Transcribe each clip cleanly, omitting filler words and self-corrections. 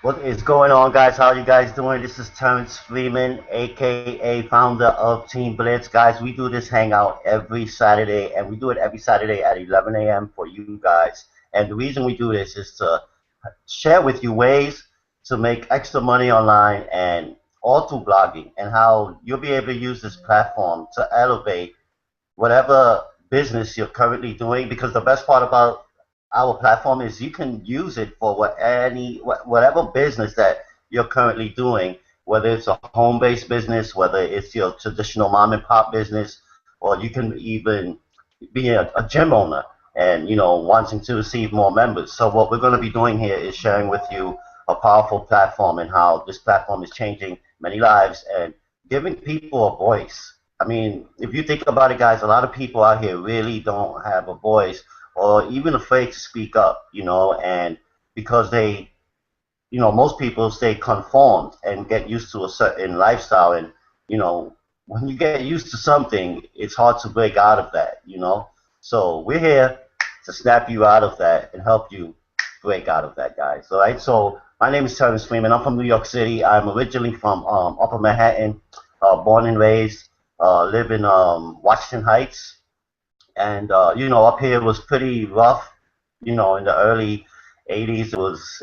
What is going on, guys? How you guys doing? This is Terrence Freeman, aka founder of Team Blitz. Guys, we do this hangout every Saturday, and we do it every Saturday at 11 a.m. for you guys. And the reason we do this is to share with you ways to make extra money online and all through blogging, and how you'll be able to use this platform to elevate whatever business you're currently doing. Because the best part about our platform is you can use it for whatever business that you're currently doing, whether it's a home-based business, whether it's your traditional mom and pop business, or you can even be a gym owner and wanting to receive more members. So what we're going to be doing here is sharing with you a powerful platform and how this platform is changing many lives and giving people a voice. I mean, if you think about it, guys, a lot of people out here really don't have a voice or even afraid to speak up, and because most people stay conformed and get used to a certain lifestyle, and when you get used to something, it's hard to break out of that. So we're here to snap you out of that and help you break out of that, guys. All right. So my name is Terrence Freeman. I'm from New York City. I'm originally from Upper Manhattan, born and raised. Live in Washington Heights, and up here was pretty rough. In the early '80s,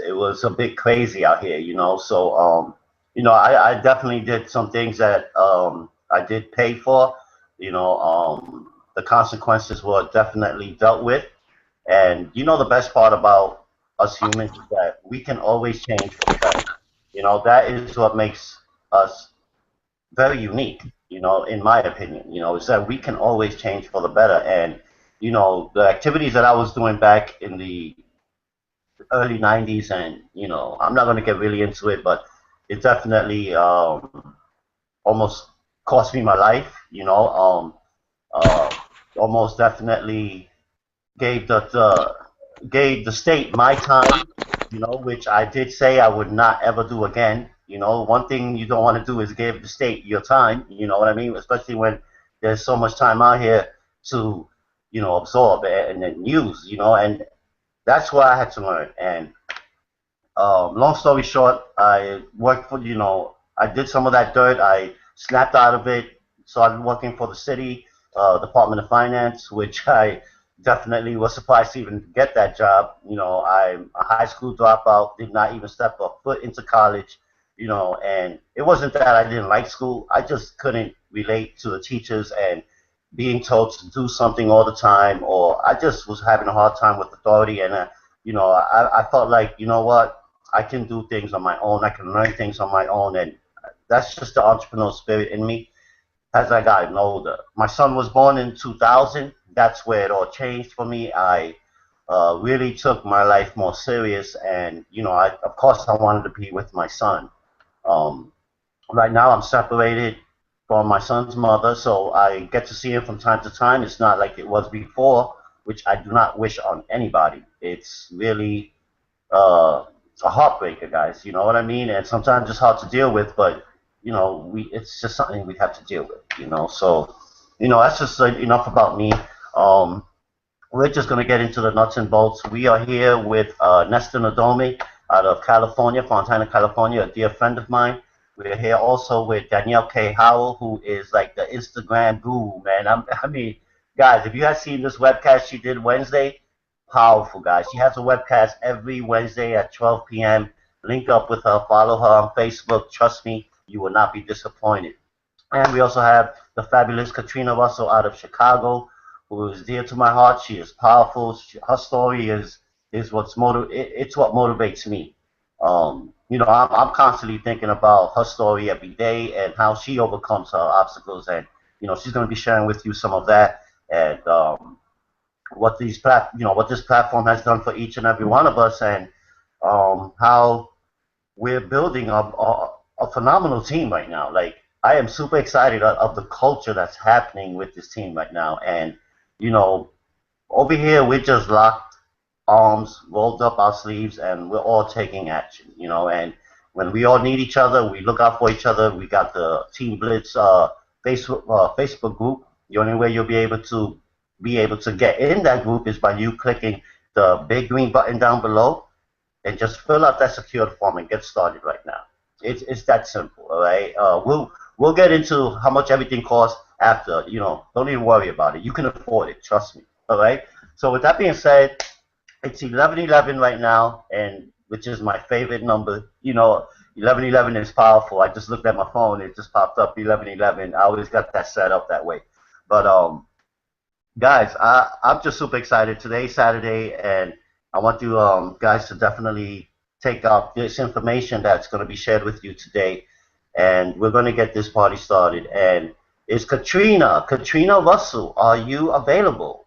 it was a bit crazy out here. So I definitely did some things that I did pay for. The consequences were definitely dealt with, and the best part about us humans is that we can always change for the better. That is what makes us very unique, in my opinion, is that we can always change for the better. And, the activities that I was doing back in the early 90s, and, I'm not going to get really into it, but it definitely almost cost me my life, uh, almost definitely gave gave the state my time, which I did say I would not ever do again. One thing you don't want to do is give the state your time. You know what I mean? Especially when there's so much time out here to, absorb and then use. And that's what I had to learn. And long story short, I worked for, I did some of that dirt. I snapped out of it, started working for the city, Department of Finance, which I definitely was surprised to even get that job. I'm a high school dropout, did not even step a foot into college, and it wasn't that I didn't like school. I just couldn't relate to the teachers and being told to do something all the time, or I just was having a hard time with authority. And, I felt like, what? I can do things on my own. I can learn things on my own. And that's just the entrepreneurial spirit in me as I got older. My son was born in 2000. That's where it all changed for me. I really took my life more serious, and of course, I wanted to be with my son. Um, right now, I'm separated from my son's mother, so I get to see him from time to time. It's not like it was before, which I do not wish on anybody. It's really a heartbreaker, guys. You know what I mean? And sometimes it's hard to deal with, but it's just something we have to deal with. So that's just enough about me. Um, we're just gonna get into the nuts and bolts. We are here with Nestor Nadomi out of California, Fontana, California, a dear friend of mine. We're here also with Danielle K. Howell, who is like the Instagram guru, man. I mean, guys, if you had seen this webcast she did Wednesday, powerful, guys. She has a webcast every Wednesday at 12 p.m. Link up with her, follow her on Facebook. Trust me, you will not be disappointed. And we also have the fabulous Katrina Russell out of Chicago, who is dear to my heart. She is powerful. Her story is it's what motivates me. I'm constantly thinking about her story every day and how she overcomes her obstacles, and she's going to be sharing with you some of that, and what this platform has done for each and every one of us, and how we're building a phenomenal team right now. Like, I am super excited of the culture that's happening with this team right now. And, you know, over here, we're just locked arms, rolled up our sleeves, and we're all taking action, And when we all need each other, we look out for each other. We got the Team Blitz Facebook group. The only way you'll be able to get in that group is by you clicking the big green button down below, and just fill out that secured form and get started right now. It's that simple, all right? We'll get into how much everything costs after. Don't even worry about it. You can afford it, trust me, all right? So with that being said, it's 11:11 right now, and which is my favorite number. 11:11 is powerful. I just looked at my phone; it just popped up 11:11. I always got that set up that way. But guys, I'm just super excited. Today's Saturday, and I want you guys to definitely take out this information that's going to be shared with you today, and we're going to get this party started. And it's Katrina Russell. Are you available?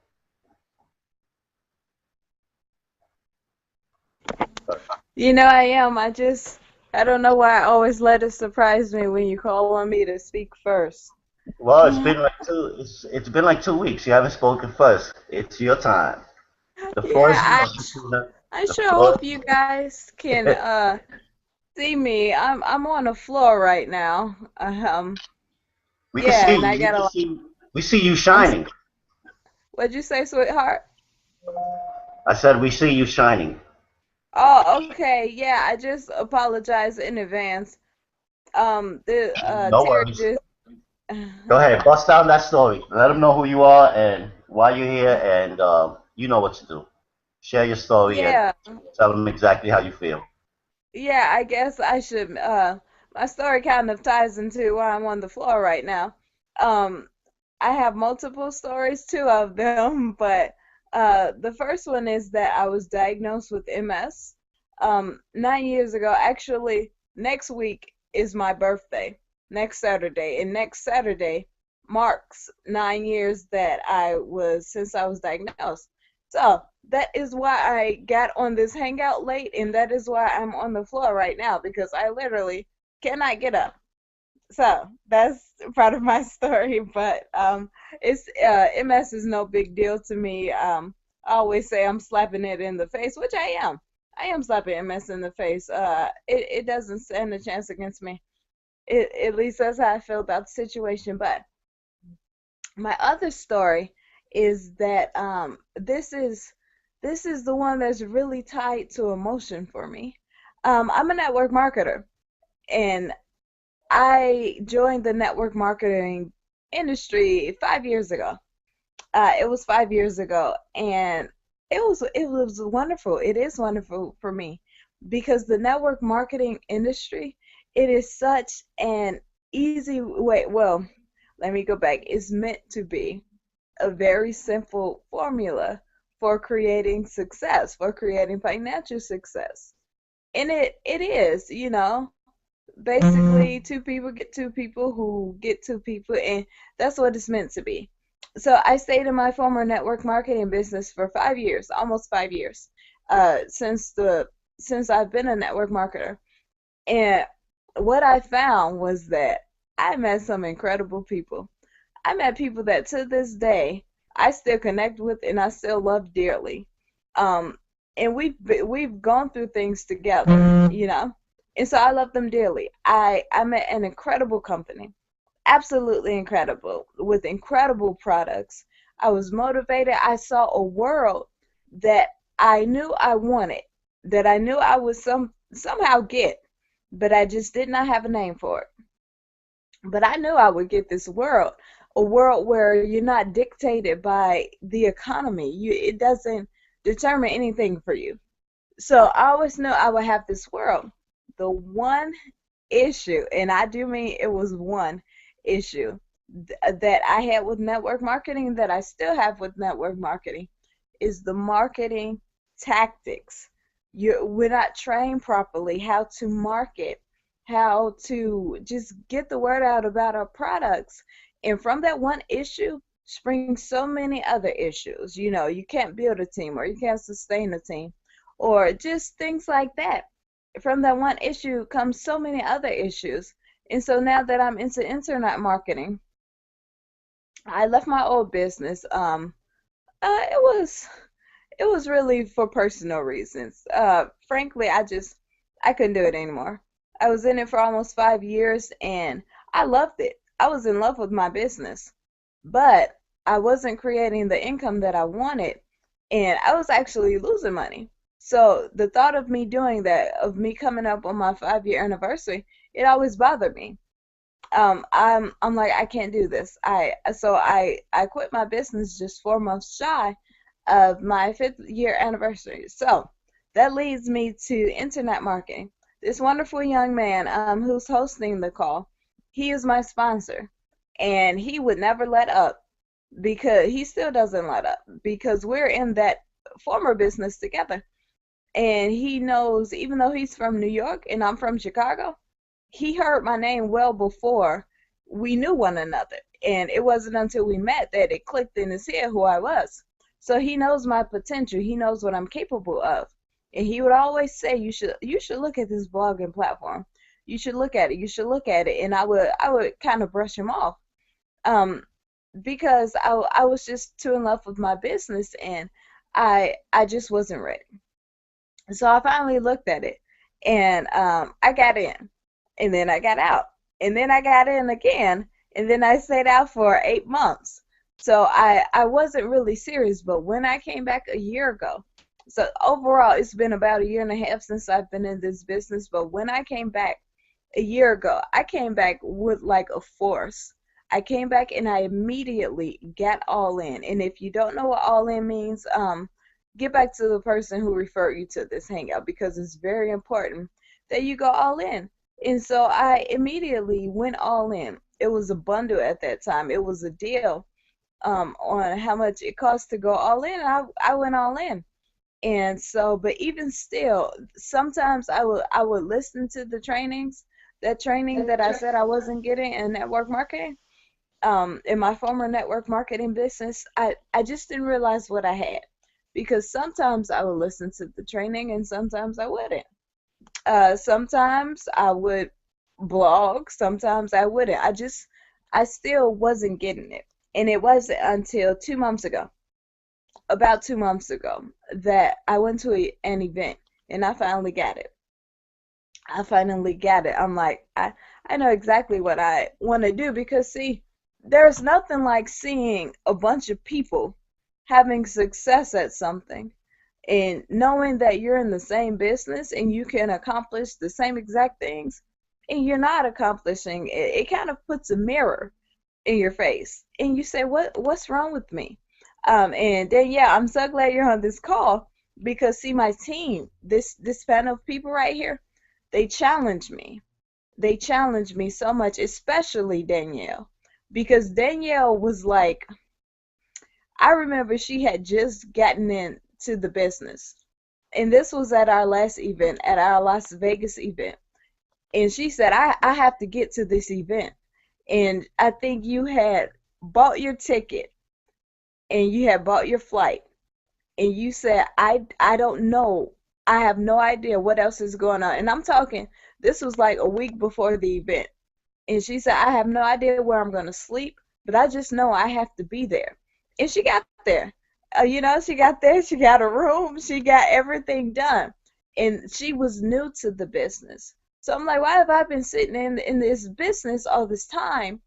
I am. I don't know why I always let it surprise me when you call on me to speak first. Well, it's been like 2 weeks. You haven't spoken first. It's your time. The floor is Yeah, yours, Katrina. I The sure floor. hope you guys can see me. I'm on the floor right now. We can Yeah, see and I you. got a lot. We see you I'm. shining. What'd you say, sweetheart? I said we see you shining. Oh, okay. Yeah, I just apologize in advance. The No Terry worries. just. Go ahead, bust down that story. Let them know who you are and why you're here, and you know what to do. Share your story and Yeah, tell them exactly how you feel. yeah. I guess I should. My story kind of ties into why I'm on the floor right now. Um, I have multiple stories, two of them, but the first one is that I was diagnosed with MS 9 years ago. Actually, next week is my birthday, next Saturday, and next Saturday marks 9 years that since I was diagnosed. So that is why I got on this hangout late, and that is why I'm on the floor right now because I literally cannot get up. So that's part of my story, but it's MS is no big deal to me. I always say I'm slapping it in the face, which I am. I am slapping MS in the face. It doesn't stand a chance against me. At least that's how I feel about the situation. But my other story is that this is the one that's really tied to emotion for me. I'm a network marketer, and I joined the network marketing industry 5 years ago. It was 5 years ago, and it was wonderful. It is wonderful for me because the network marketing industry, it is such an easy way. Well, let me go back. It's meant to be a very simple formula for creating success, for creating financial success. And it is, basically two people get two people who get two people, and that's what it's meant to be. So I stayed in my former network marketing business for 5 years, almost 5 years, since I've been a network marketer. And what I found was that I met some incredible people. I met people that to this day I still connect with and I still love dearly. Um, and we've gone through things together. And so I love them dearly. I met an incredible company, absolutely incredible, with incredible products. I was motivated. I saw a world that I knew I wanted, that I knew I would somehow get, but I just did not have a name for it. But I knew I would get this world, a world where you're not dictated by the economy. It doesn't determine anything for you. So I always knew I would have this world. The one issue, and I do mean it was one issue that I had with network marketing, that I still have with network marketing, is the marketing tactics. We're not trained properly how to market, how to just get the word out about our products. And from that one issue spring so many other issues. You can't build a team, or you can't sustain a team, or just things like that. From that one issue comes so many other issues. And so now that I'm into internet marketing, I left my old business. It was really for personal reasons. Frankly, I couldn't do it anymore. I was in it for almost 5 years, and I loved it. I was in love with my business, but I wasn't creating the income that I wanted, and I was actually losing money. So the thought of me doing that, of me coming up on my 5 year anniversary, it always bothered me. I'm like, I can't do this. I quit my business just 4 months shy of my 5th year anniversary. So that leads me to internet marketing. This wonderful young man who's hosting the call, he is my sponsor, and he would never let up, because he still doesn't let up, because we're in that former business together. And he knows, even though he's from New York and I'm from Chicago, he heard my name well before we knew one another. And it wasn't until we met that it clicked in his head who I was. So he knows my potential. He knows what I'm capable of. And he would always say, you should look at this blogging platform. You should look at it. You should look at it. And I would kind of brush him off. Um, because I was just too in love with my business, and I just wasn't ready. So I finally looked at it, and I got in, and then I got out, and then I got in again, and then I stayed out for 8 months. So I wasn't really serious. But when I came back a year ago, so overall it's been about a year and a half since I've been in this business. But when I came back a year ago, I came back with like a force. I came back and I immediately got all in. And if you don't know what all in means, get back to the person who referred you to this hangout, because it's very important that you go all in. And so I immediately went all in. It was a bundle at that time. It was a deal on how much it cost to go all in. I went all in. And so, but even still, sometimes I would listen to the trainings, that training that I said I wasn't getting in network marketing, in my former network marketing business. I just didn't realize what I had, because sometimes I would listen to the training and sometimes I wouldn't. Sometimes I would blog, sometimes I wouldn't. I still wasn't getting it. And it wasn't until 2 months ago, about 2 months ago, that I went to an event and I finally got it. I finally got it. I'm like, I know exactly what I want to do, because see, there's nothing like seeing a bunch of people having success at something and knowing that you're in the same business and you can accomplish the same exact things, and you're not accomplishing it. It kind of puts a mirror in your face and you say, what's wrong with me? And then, yeah, I'm so glad you're on this call, because see, my team, this panel of people right here, they challenge me. They challenge me so much, especially Danielle, because Danielle was like, I remember she had just gotten into the business. And this was at our last event, at our Las Vegas event. And she said, I have to get to this event. And I think you had bought your ticket and you had bought your flight. And you said, I don't know. I have no idea what else is going on. And I'm talking, this was like a week before the event. And she said, I have no idea where I'm going to sleep, but I just know I have to be there. And she got there. She got there, she got a room, she got everything done. And she was new to the business. So I'm like, why have I been sitting in this business all this time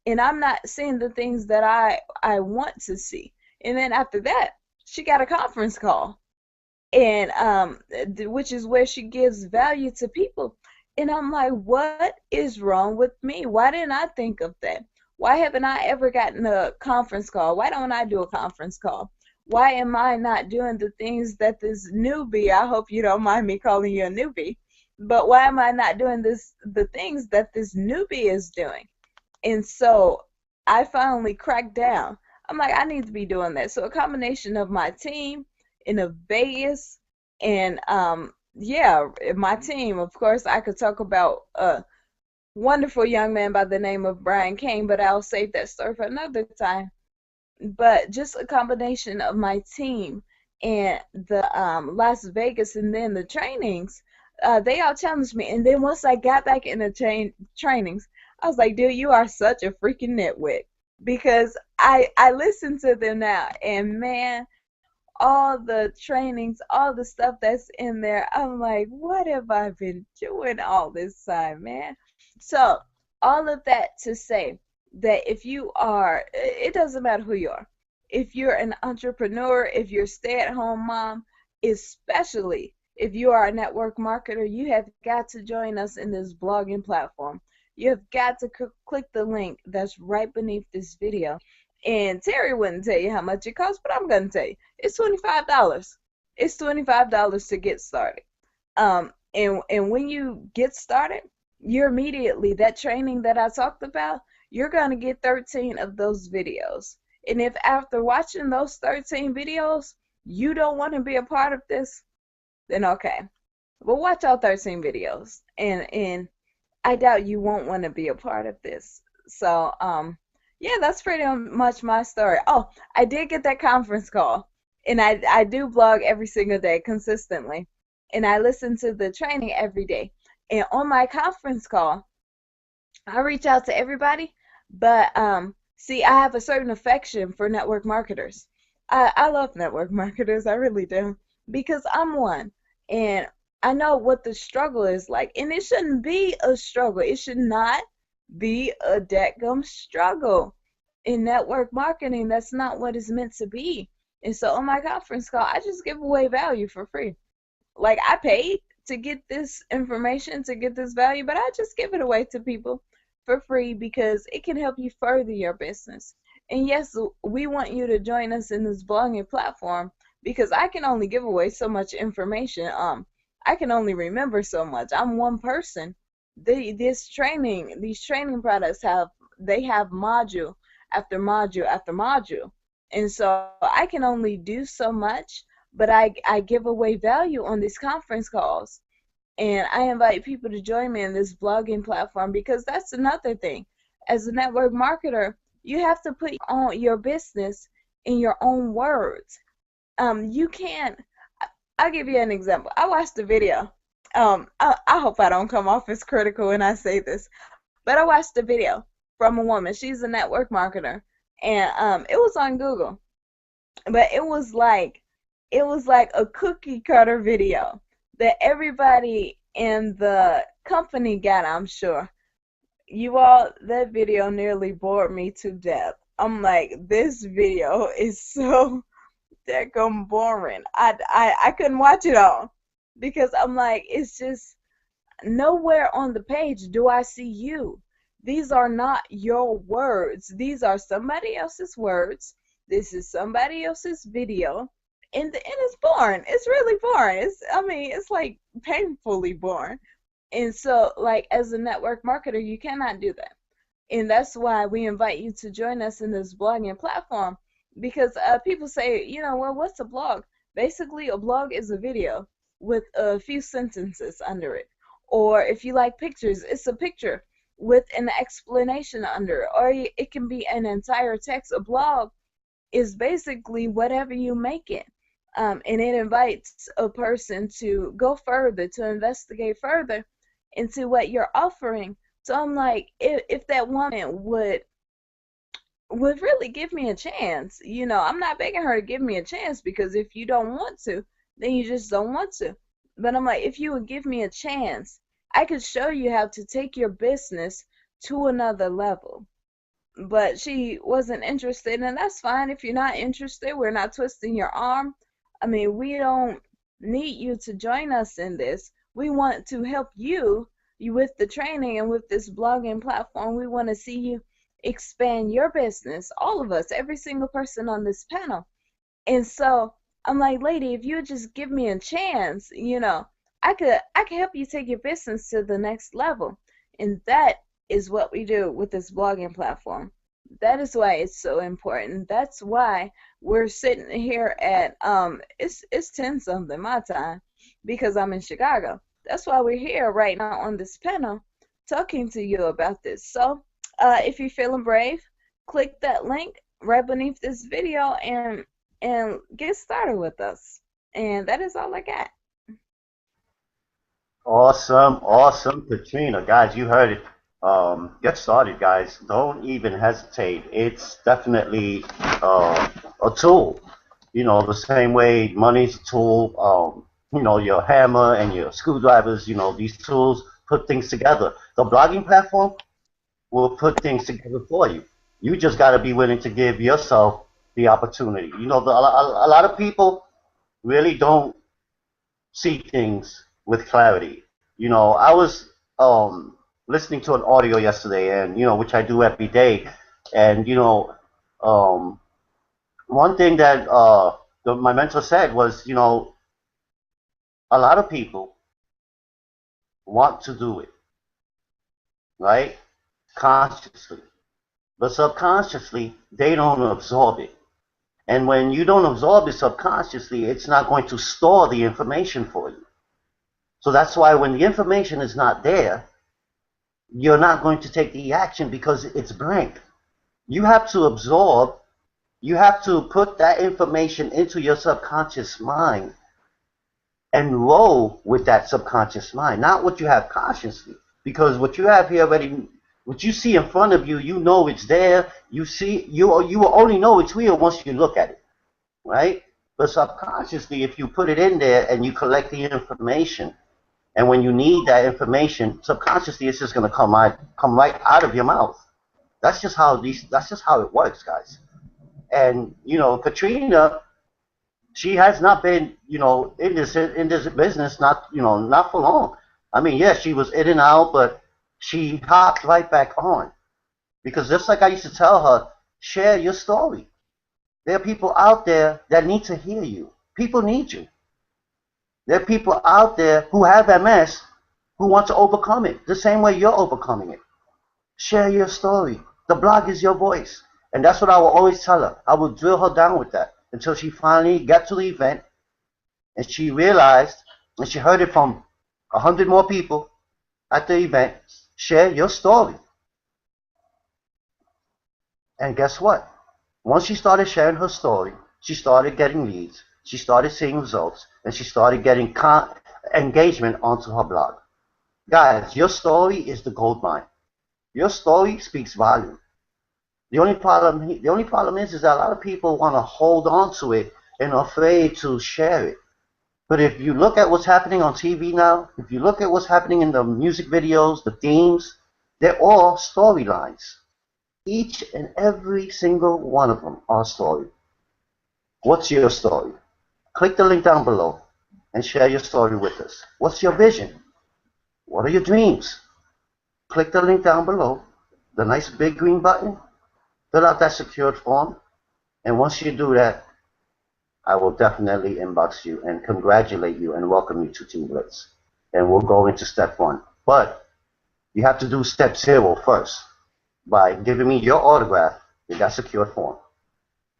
and I'm not seeing the things that I want to see? And then after that, she got a conference call, and which is where she gives value to people. And I'm like, what is wrong with me? Why didn't I think of that? Why haven't I ever gotten a conference call? Why don't I do a conference call? Why am I not doing the things that this newbie, I hope you don't mind me calling you a newbie, but why am I not doing the things that this newbie is doing? And so I finally cracked down. I'm like, I need to be doing that. So a combination of my team in a Vegas and yeah, my team. Of course, I could talk about a wonderful young man by the name of Brian Kane, but I'll save that story for another time. But just a combination of my team and the Las Vegas and then the trainings, they all challenged me. And then once I got back in the trainings, I was like, dude, you are such a freaking nitwit. Because I listen to them now, and man, all the trainings, all the stuff that's in there, I'm like, what have I been doing all this time, man? So, all of that to say that if you are, it doesn't matter who you are. If you're an entrepreneur, if you're a stay-at-home mom, especially if you are a network marketer, you have got to join us in this blogging platform. You have got to click the link that's right beneath this video. And Terry wouldn't tell you how much it costs, but I'm going to tell you. It's $25. It's $25 to get started. And when you get started, you're immediately, that training that I talked about, you're going to get 13 of those videos. And if after watching those 13 videos, you don't want to be a part of this, then okay. But watch all 13 videos, and I doubt you won't want to be a part of this. So, yeah, that's pretty much my story. Oh, I did get that conference call, and I do blog every single day consistently, and I listen to the training every day. And on my conference call, I reach out to everybody, but see, I have a certain affection for network marketers. I love network marketers, I really do, because I'm one, and I know what the struggle is like, and it shouldn't be a struggle. It should not be a dadgum struggle. In network marketing, that's not what it's meant to be. And so on my conference call, I just give away value for free. Like, I paid to get this information, to get this value, but I just give it away to people for free because it can help you further your business. And yes, we want you to join us in this blogging platform because I can only give away so much information. I can only remember so much. I'm one person. These training products have module after module after module. And so I can only do so much, but I give away value on these conference calls. And I invite people to join me in this blogging platform because that's another thing. As a network marketer, you have to put on your business in your own words. You can't. I'll give you an example. I watched a video. I hope I don't come off as critical when I say this, but I watched a video from a woman. She's a network marketer, and it was on Google, but it was like a cookie cutter video that everybody in the company got, I'm sure. You all, that video nearly bored me to death. I'm like, this video is so daggone boring. I couldn't watch it all because I'm like, it's just nowhere on the page do I see you. These are not your words. These are somebody else's words. This is somebody else's video. And it's boring. It's really boring. It's like painfully boring. And so, like, as a network marketer, you cannot do that. And that's why we invite you to join us in this blogging platform because people say, well, what's a blog? Basically, a blog is a video with a few sentences under it. Or if you like pictures, it's a picture with an explanation under it. Or it can be an entire text. A blog is basically whatever you make it. And it invites a person to go further, to investigate further into what you're offering. So I'm like, if that woman would really give me a chance, I'm not begging her to give me a chance because if you don't want to, then you just don't want to. But I'm like, if you would give me a chance, I could show you how to take your business to another level. But she wasn't interested, and that's fine. If you're not interested, we're not twisting your arm. We don't need you to join us in this. We want to help you with the training and with this blogging platform. We want to see you expand your business. All of us, every single person on this panel. And so I'm like, lady, if you would just give me a chance, I could help you take your business to the next level. And that is what we do with this blogging platform. That is why it's so important. That's why we're sitting here at it's 10 something my time because I'm in Chicago. That's why we're here right now on this panel talking to you about this. So if you're feeling brave, click that link right beneath this video and get started with us. And that is all I got. Awesome, Katrina. Guys, you heard it. Get started, guys. Don't even hesitate. It's definitely a tool. The same way money's a tool. Your hammer and your screwdrivers. These tools put things together. The blogging platform will put things together for you. You just got to be willing to give yourself the opportunity. A lot of people really don't see things with clarity. I was listening to an audio yesterday, and which I do every day, and um, one thing that my mentor said was, a lot of people want to do it, right? Consciously. But subconsciously, they don't absorb it. And when you don't absorb it subconsciously, it's not going to store the information for you. So that's why when the information is not there, you're not going to take the action because it's blank. You have to absorb, you have to put that information into your subconscious mind and roll with that subconscious mind, not what you have consciously. Because what you have here already, what you see in front of you, you know it's there. You will only know it's real once you look at it, right? But subconsciously, if you put it in there and you collect the information, and when you need that information, subconsciously it's just going to come right out of your mouth. That's just how it works, guys. And Katrina, she has not been in this business, not for long. I mean, yes, she was in and out, but she hopped right back on. Because just like I used to tell her, share your story. There are people out there that need to hear you. People need you. There are people out there who have MS who want to overcome it the same way you're overcoming it. Share your story. The blog is your voice. And that's what I will always tell her. I will drill her down with that until she finally got to the event and she realized, and she heard it from 100 more people at the event, share your story. And guess what? Once she started sharing her story, she started getting leads, she started seeing results, and she started getting engagement onto her blog. Guys, your story is the gold mine. Your story speaks volume. The only problem is that a lot of people want to hold on to it and are afraid to share it. But if you look at what's happening on TV now, if you look at what's happening in the music videos, the themes, they're all storylines. Each and every single one of them are a story. What's your story? Click the link down below and share your story with us. What's your vision? What are your dreams? Click the link down below, the nice big green button, fill out that secured form, and once you do that, I will definitely inbox you and congratulate you and welcome you to Team Blitz. And we'll go into step 1. But you have to do step 0 first by giving me your autograph in that secured form.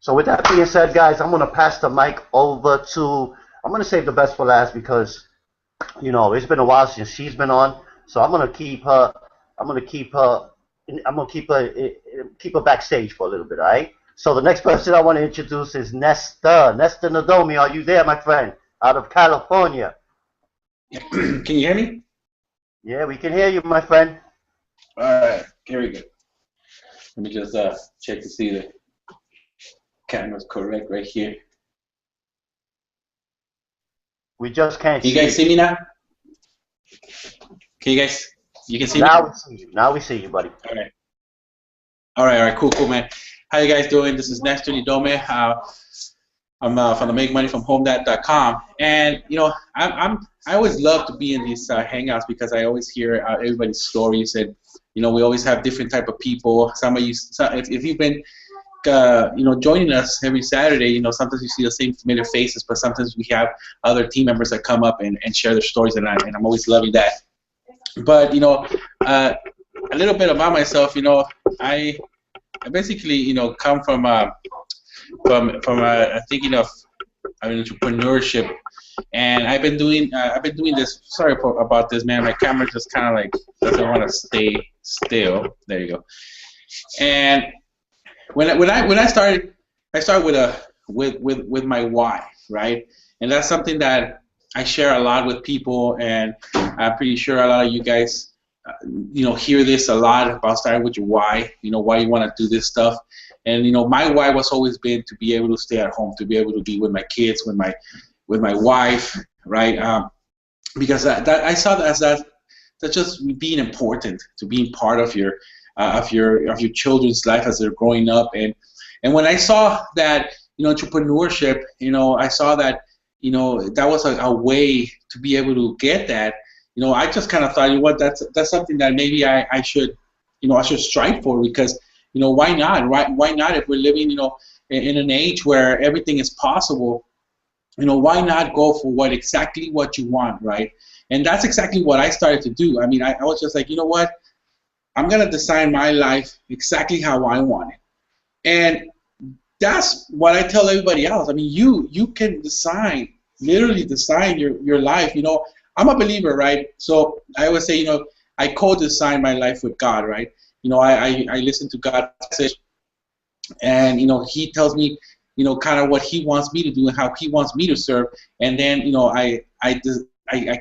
So with that being said, guys, I'm going to pass the mic over to, I'm going to save the best for last because, it's been a while since she's been on. So I'm going to keep her backstage for a little bit, all right? So the next person I want to introduce is Nestor Nadomi. Are you there, my friend? Out of California. Can you hear me? Yeah, we can hear you, my friend. All right, here we go. Let me just check to see the camera's correct right here. We just can't see you. Can you guys see me now? You can see me? Now we see you. Now we see you, buddy. All right, cool, man. How you guys doing? This is Nestor Nidome. I'm from the MakeMoneyFromHome.com, and I always love to be in these hangouts because I always hear everybody's stories, and we always have different type of people. Some of you, if you've been joining us every Saturday, sometimes you see the same familiar faces, but sometimes we have other team members that come up and share their stories, and I'm always loving that. But a little bit about myself. I basically come from thinking of entrepreneurship, and I've been doing this. Sorry about this, man. My camera just kind of like doesn't want to stay still. There you go. And when I started with my why, right? And that's something that I share a lot with people, and I'm pretty sure a lot of you guys, hear this a lot about starting with your why. Why you want to do this stuff. And my why was always been to be able to stay at home, to be able to be with my kids, with my wife, right? Because that I saw that as that's just being important, to being part of your children's life as they're growing up. And when I saw that entrepreneurship, I saw that that was a way to be able to get that, I just kind of thought, what, that's something that maybe I should, I should strive for, because, why not? Why not, if we're living, in an age where everything is possible, why not go for exactly what you want, right? And that's exactly what I started to do. I mean, I was just like, you know what? I'm going to design my life exactly how I want it. And that's what I tell everybody else. I mean, you can literally design your life. I'm a believer, right? So I always say, I co-design my life with God, right? I listen to God's message, and He tells me, kind of what He wants me to do and how He wants me to serve, and then I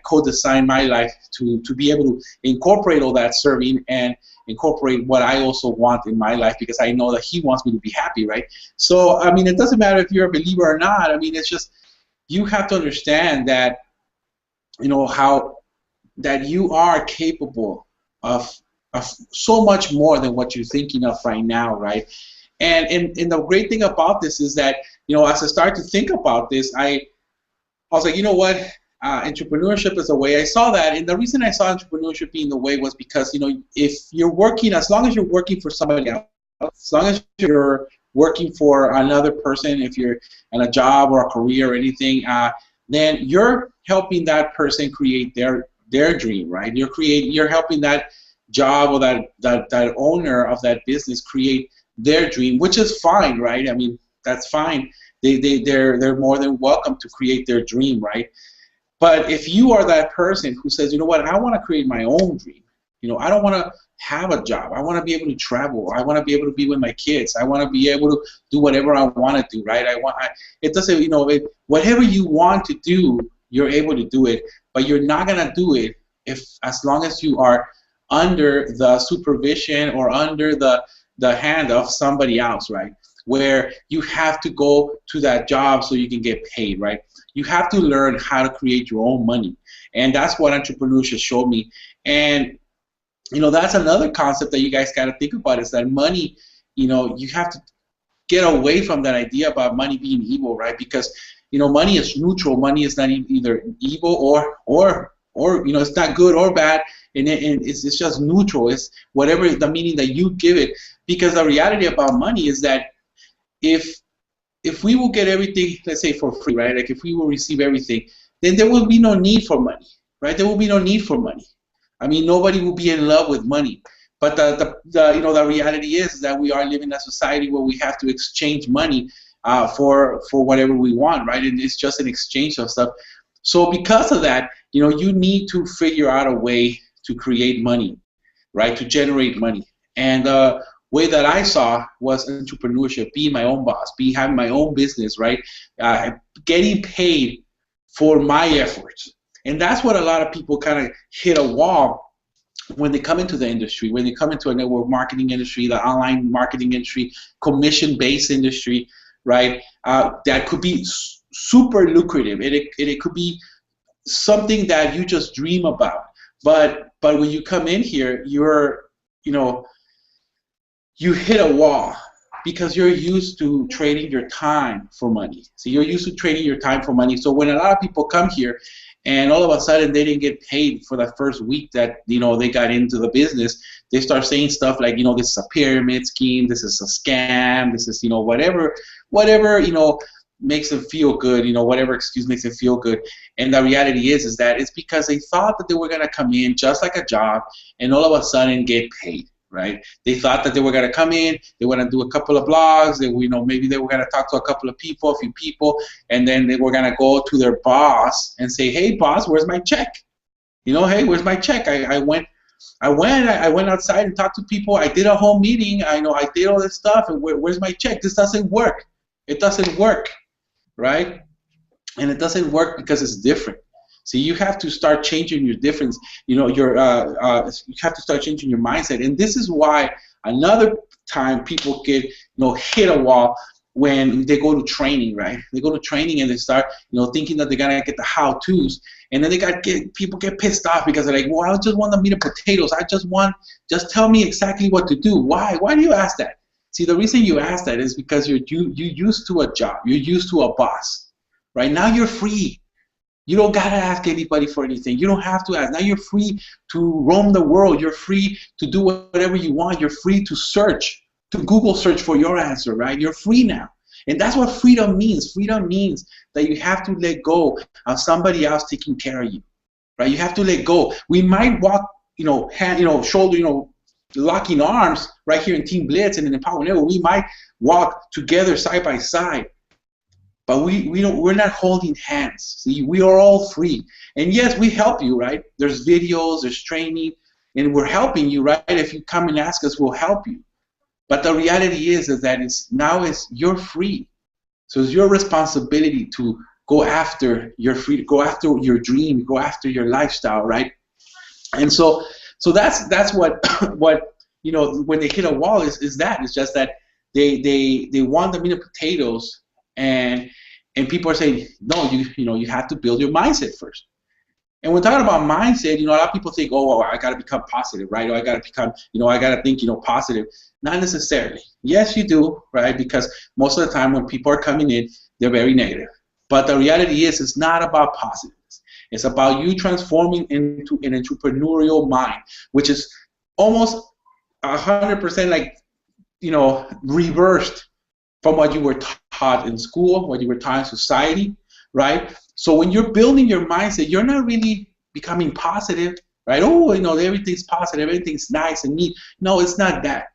co-design my life to be able to incorporate all that serving and incorporate what I also want in my life, because I know that He wants me to be happy, right? So I mean, it doesn't matter if you're a believer or not. I mean, it's just, you have to understand that how that you are capable of so much more than what you're thinking of right now, right? And the great thing about this is that, as I started to think about this, I was like, you know what, entrepreneurship is a way. I saw that, and the reason I saw entrepreneurship being the way was because, if you're working, as long as you're working for somebody else, as long as you're working for another person, if you're in a job or a career or anything, then you're helping that person create their dream, right? You're helping that job or that owner of that business create their dream, which is fine, right? I mean, that's fine. They're more than welcome to create their dream, right? But if you are that person who says, you know what, I want to create my own dream. I don't want to have a job. I want to be able to travel. I want to be able to be with my kids. I want to be able to do whatever I want to do, right? It doesn't, whatever you want to do, you're able to do it, but you're not going to do it as long as you are under the supervision or under the hand of somebody else, right? Where you have to go to that job so you can get paid, right? You have to learn how to create your own money. And that's what entrepreneurship showed me. And, that's another concept that you guys got to think about, is that money, you have to get away from that idea about money being evil, right? Because, money is neutral. Money is not either evil or it's not good or bad. And it's just neutral. It's whatever the meaning that you give it. Because the reality about money is that if we will get everything, let's say, for free, right? Like if we will receive everything, then there will be no need for money, right? There will be no need for money. I mean, nobody will be in love with money. But the reality is that we are living in a society where we have to exchange money for whatever we want, right? And it's just an exchange of stuff. So because of that, you need to figure out a way to create money, right? To generate money. And the way that I saw was entrepreneurship, being my own boss, having my own business, right? Getting paid for my efforts. And that's what a lot of people kind of hit a wall when they come into the industry, when they come into a network marketing industry, the online marketing industry, commission-based industry, right? That could be super lucrative. It could be something that you just dream about. But when you come in here, you hit a wall because you're used to trading your time for money. So you're used to trading your time for money. So when a lot of people come here and all of a sudden they didn't get paid for the first week that they got into the business, they start saying stuff like, this is a pyramid scheme, this is a scam, this is whatever makes them feel good, whatever excuse makes them feel good. And the reality is that it's because they thought that they were gonna come in just like a job and all of a sudden get paid. Right? They thought that they were going to come in, they were going to do a couple of blogs, maybe they were going to talk to a few people, and then they were going to go to their boss and say, hey, boss, where's my check? Hey, where's my check? I went outside and talked to people. I did a whole meeting. I did all this stuff, and where's my check? This doesn't work. It doesn't work, right? And it doesn't work because it's different. So you have to start changing your difference. You have to start changing your mindset. And this is why another time people get hit a wall when they go to training, right? They go to training and they start thinking that they're gonna get the how-tos, and then people get pissed off because they're like, well, I just want the meat and potatoes. Just tell me exactly what to do. Why do you ask that? See, the reason you ask that is because you're used to a job. You're used to a boss. Right now you're free. You don't gotta ask anybody for anything. You don't have to ask. Now you're free to roam the world. You're free to do whatever you want. You're free to search, to Google search for your answer, right? You're free now. And that's what freedom means. Freedom means that you have to let go of somebody else taking care of you, right? You have to let go. We might walk, hand, shoulder, locking arms right here in Team Blitz and in Empower Network. We might walk together side by side. But we're not holding hands. See, we are all free. And yes, we help you, right? There's videos, there's training, and we're helping you, right? If you come and ask us, we'll help you. But the reality is that you're free. So it's your responsibility to go after your freedom, go after your dream, go after your lifestyle, right? And so that's what when they hit a wall is it's just that they want the meat and potatoes. And people are saying, no, you have to build your mindset first. And when talking about mindset, a lot of people think, oh, I got to become positive, right? Or I got to become, I got to think, positive. Not necessarily. Yes, you do, right? Because most of the time when people are coming in, they're very negative. But the reality is, it's not about positiveness. It's about you transforming into an entrepreneurial mind, which is almost 100% like, reversed from what you were taught in school, what you were taught in society, right? So when you're building your mindset, you're not really becoming positive, right? Oh, everything's positive, everything's nice and neat. No, it's not that.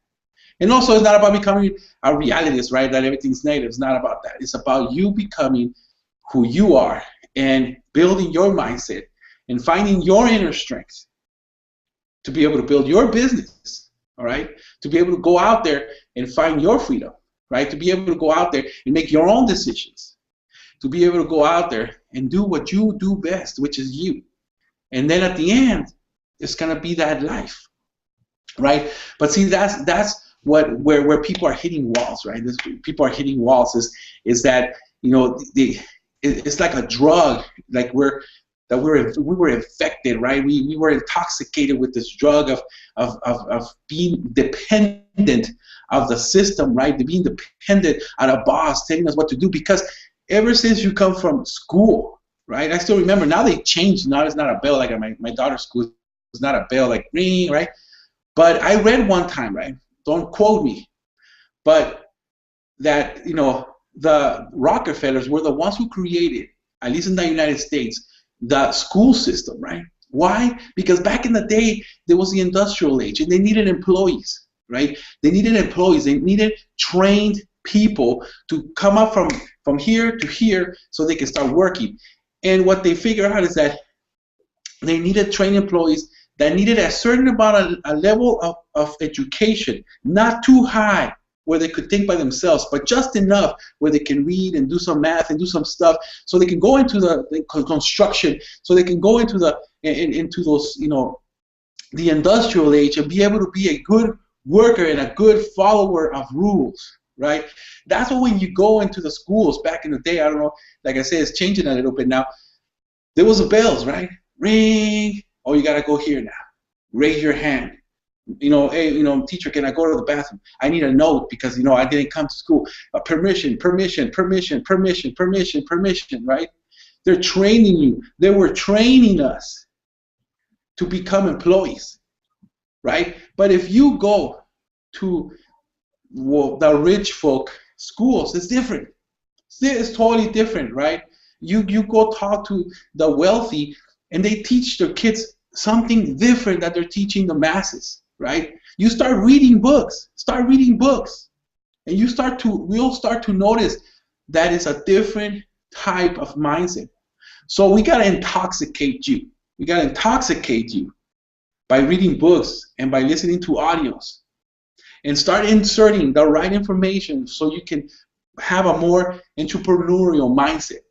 And also, it's not about becoming a realist, right? That everything's negative. It's not about that. It's about you becoming who you are and building your mindset and finding your inner strength to be able to build your business, all right? To be able to go out there and find your freedom. Right? To be able to go out there and make your own decisions. To be able to go out there and do what you do best, which is you. And then at the end, it's gonna be that life, right? But see, that's where people are hitting walls, right? People are hitting walls is that it's like a drug, like we were infected, right? We were intoxicated with this drug of being dependent of the system, right? To being dependent on a boss telling us what to do, because ever since you come from school, right? I still remember, now they changed, now it's not a bell like at my daughter's school, it's not a bell like ring, right? But I read one time, right? Don't quote me, but that, the Rockefellers were the ones who created, at least in the United States, the school system, right? Why? Because back in the day, there was the industrial age, and they needed employees, right? They needed employees. They needed trained people to come up from here to here so they can start working. And what they figured out is that they needed trained employees that needed a certain amount, a level of education, not too high where they could think by themselves, but just enough where they can read and do some math and do some stuff, so they can go into the construction, so they can go into those, the industrial age and be able to be a good worker and a good follower of rules, right? That's what when you go into the schools back in the day, I don't know, like I said, it's changing a little bit now. There was the bells, right? Ring. Oh, you gotta go here now. Raise your hand. Hey, teacher, can I go to the bathroom? I need a note because, I didn't come to school. Permission, right? They're training you. They were training us to become employees, right? But if you go to the rich folk schools, it's different. It's totally different, right? You go talk to the wealthy, and they teach their kids something different that they're teaching the masses, right? You start reading books, and we'll start to notice that it's a different type of mindset. So we gotta intoxicate you. We gotta intoxicate you by reading books and by listening to audios, and start inserting the right information so you can have a more entrepreneurial mindset.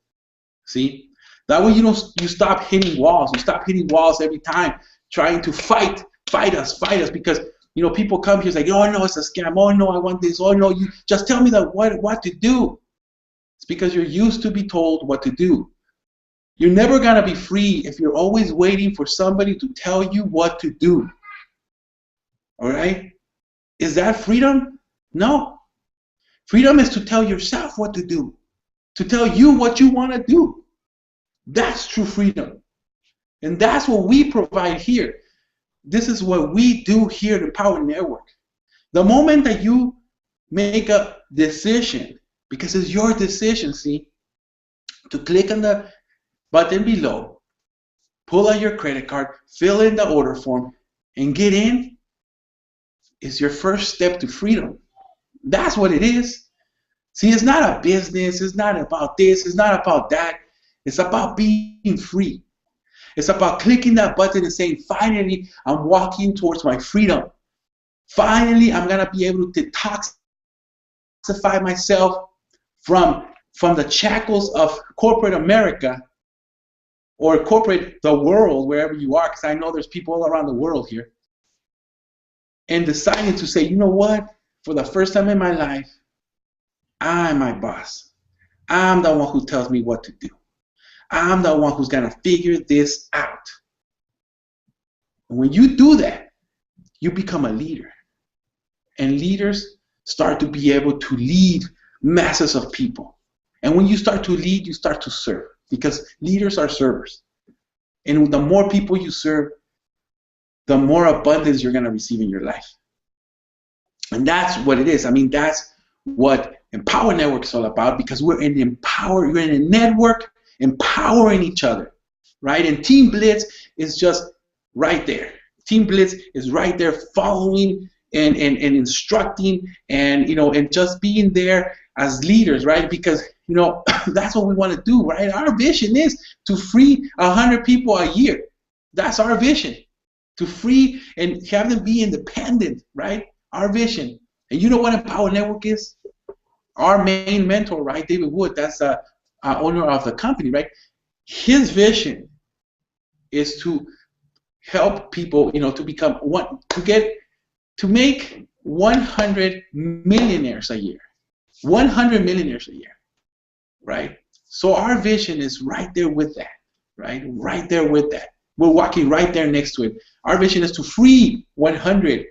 See? That way you stop hitting walls. You stop hitting walls every time trying to fight us, because people come here and say, oh no, it's a scam. Oh no, I want this. Oh no, you just tell me what to do. It's because you're used to be told what to do. You're never gonna be free if you're always waiting for somebody to tell you what to do. All right? Is that freedom? No. Freedom is to tell yourself what to do, to tell you what you want to do. That's true freedom. And that's what we provide here. This is what we do here at the Power Network. The moment that you make a decision, because it's your decision, see, to click on the button below, pull out your credit card, fill in the order form, and get in, is your first step to freedom. That's what it is. See, it's not a business. It's not about this. It's not about that. It's about being free. It's about clicking that button and saying, finally, I'm walking towards my freedom. Finally, I'm going to be able to detoxify myself from the shackles of corporate America or the world, wherever you are, because I know there's people all around the world here, and deciding to say, you know what, for the first time in my life, I'm my boss. I'm the one who tells me what to do. I'm the one who's going to figure this out. And when you do that, you become a leader. And leaders start to be able to lead masses of people. And when you start to lead, you start to serve, because leaders are servers. And the more people you serve, the more abundance you're going to receive in your life. And that's what it is. I mean, that's what Empower Network is all about, because we're in a network empowering each other, right? And Team Blitz is just right there. Team Blitz is right there following and instructing and, you know, and just being there as leaders, right? Because, you know, that's what we want to do, right? Our vision is to free 100 people a year. That's our vision, to free and have them be independent, right? Our vision. And you know what Empower Network is? Our main mentor, right, David Wood, that's the owner of the company, right? His vision is to help people, you know, to become to make 100 millionaires a year. 100 millionaires a year, right? So our vision is right there with that, right? Right there with that. We're walking right there next to it. Our vision is to free 100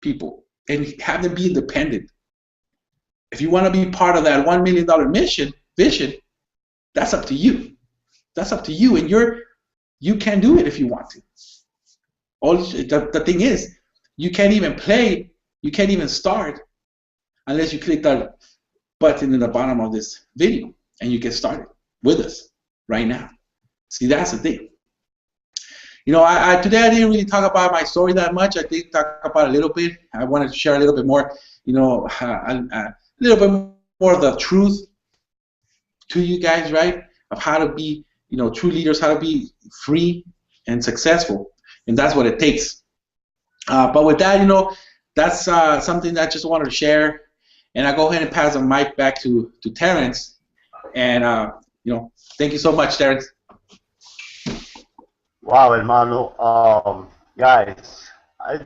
people and have them be independent. If you want to be part of that $1 million vision, that's up to you. That's up to you, and you can do it if you want to. The thing is, you can't even play, you can't even start unless you click that button in the bottom of this video and you get started with us right now. See, that's the thing. You know, today I didn't really talk about my story that much. I did talk about a little bit. I wanted to share a little bit more, you know, a little bit more of the truth to you guys, right? Of how to be, you know, true leaders, how to be free and successful. And that's what it takes. But with that, you know, that's something that I just wanted to share. And I'll go ahead and pass the mic back to Terrence. And, you know, thank you so much, Terrence. Wow, hermano. Guys,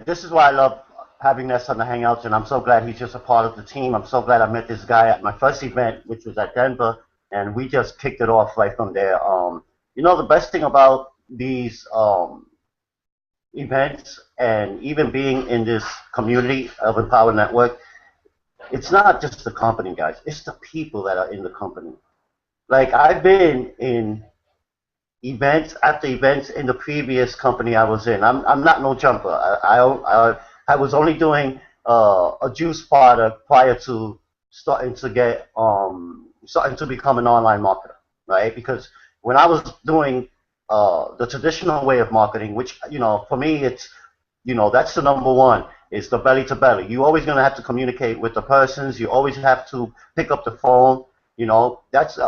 this is why I love having Ness on the Hangouts, and I'm so glad he's just a part of the team. I'm so glad I met this guy at my first event, which was at Denver, and we just kicked it off right from there. You know, the best thing about these events and even being in this community of Empower Network, it's not just the company, guys. It's the people that are in the company. Like, I've been in events after events in the previous company I was in. I'm not no jumper. I was only doing a juice product prior to starting to become an online marketer, right? Because when I was doing the traditional way of marketing, which, you know, for me, it's, you know, that's the number one. It's the belly to belly. You're always going to have to communicate with the persons. You always have to pick up the phone. You know, that's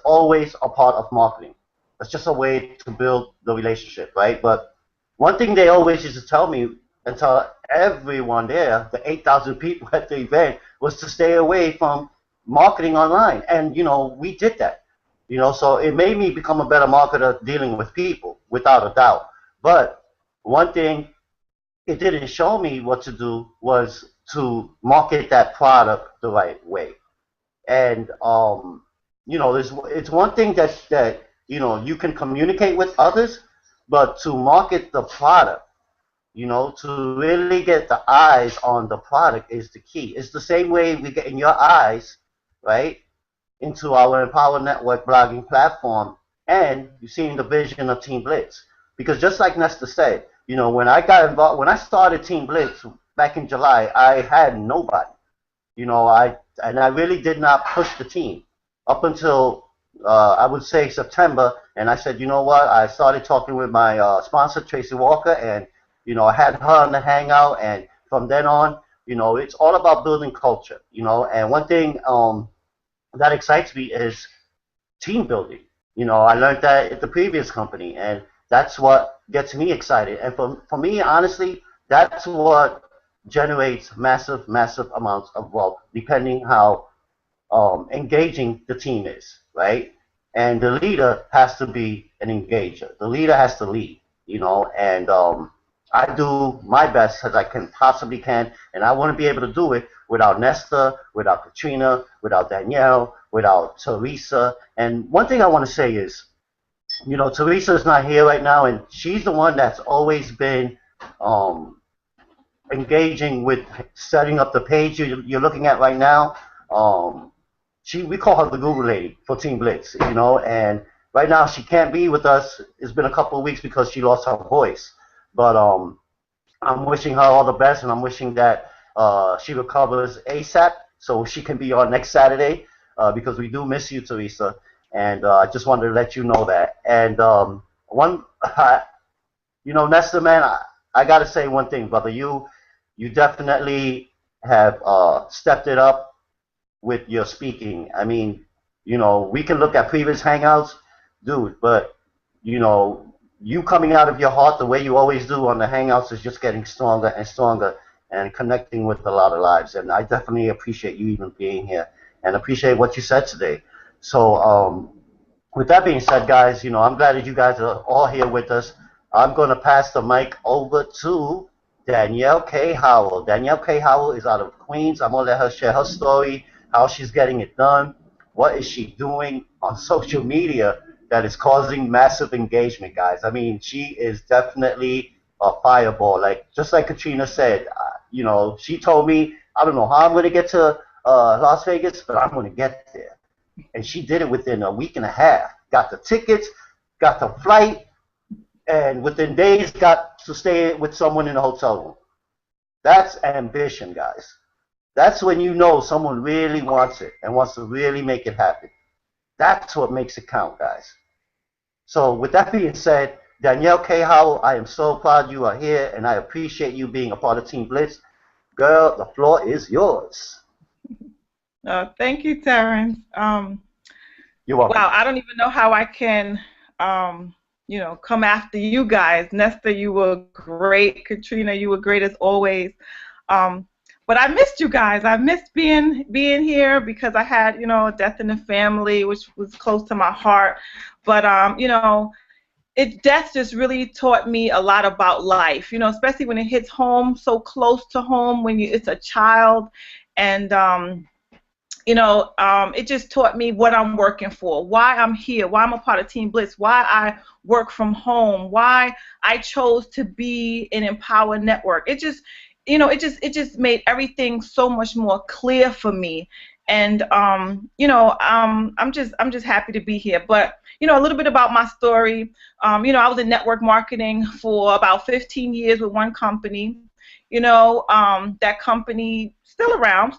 always a part of marketing. It's just a way to build the relationship, right? But one thing they always used to tell me and tell everyone there, the 8,000 people at the event, was to stay away from marketing online. And, you know, we did that. You know, so it made me become a better marketer dealing with people, without a doubt. But one thing it didn't show me what to do was to market that product the right way. And, you know, it's one thing that you know, you can communicate with others, but to market the product, you know, to really get the eyes on the product is the key. It's the same way we get in your eyes, right, into our Empower Network blogging platform and you've seen the vision of Team Blitz. Because just like Nestor said, when I got involved, when I started Team Blitz back in July, I had nobody. I really did not push the team up until I would say September, and I said, you know what? I started talking with my sponsor Tracy Walker, and I had her on the hangout, and from then on, it's all about building culture. And one thing that excites me is team building. I learned that at the previous company, and that's what gets me excited. And for me, honestly, that's what generates massive, massive amounts of wealth, depending how engaging the team is, right? And the leader has to be an engager. The leader has to lead, and I do my best as I can possibly can, and I want to be able to do it without Nesta, without Katrina, without Danielle, without Teresa. And one thing I want to say is, Teresa is not here right now, and she's the one that's always been um, engaging with setting up the page you're looking at right now. Um, we call her the Google lady for Team Blitz, and right now she can't be with us. It's been a couple of weeks because she lost her voice, but I'm wishing her all the best, and I'm wishing that she recovers ASAP so she can be on next Saturday because we do miss you, Teresa, and I just wanted to let you know that. And Nestor, man, I got to say one thing, brother. You definitely have stepped it up with your speaking. I mean, we can look at previous hangouts, dude, but you coming out of your heart the way you always do on the hangouts is just getting stronger and stronger and connecting with a lot of lives. And I definitely appreciate you even being here and appreciate what you said today. So, with that being said, guys, I'm glad that you guys are all here with us. I'm going to pass the mic over to Danielle K. Howell. Danielle K. Howell is out of Queens. I'm going to let her share her story, how she's getting it done, what is she doing on social media that is causing massive engagement, guys. I mean, she is definitely a fireball. Just like Katrina said, she told me, I don't know how I'm going to get to Las Vegas, but I'm going to get there. And she did it within a week and a half. Got the tickets, got the flight, and within days got to stay with someone in a hotel room. That's ambition, guys. That's when you know someone really wants it and wants to really make it happen. That's what makes it count, guys. So with that being said, Danielle K. Howell, I am so proud you are here, and I appreciate you being a part of Team Blitz. Girl, the floor is yours. Thank you, Terrence. You're welcome. Wow, I don't even know how I can, come after you guys. Nestor, you were great. Katrina, you were great as always. But I missed you guys. I missed being here because I had, a death in the family, which was close to my heart. But death just really taught me a lot about life. Especially when it hits home, so close to home, when it's a child, and it just taught me what I'm working for, why I'm here, why I'm a part of Team Blitz, why I work from home, why I chose to be an Empower Network. It just made everything so much more clear for me. And I'm just happy to be here. But a little bit about my story. I was in network marketing for about 15 years with one company. That company still around,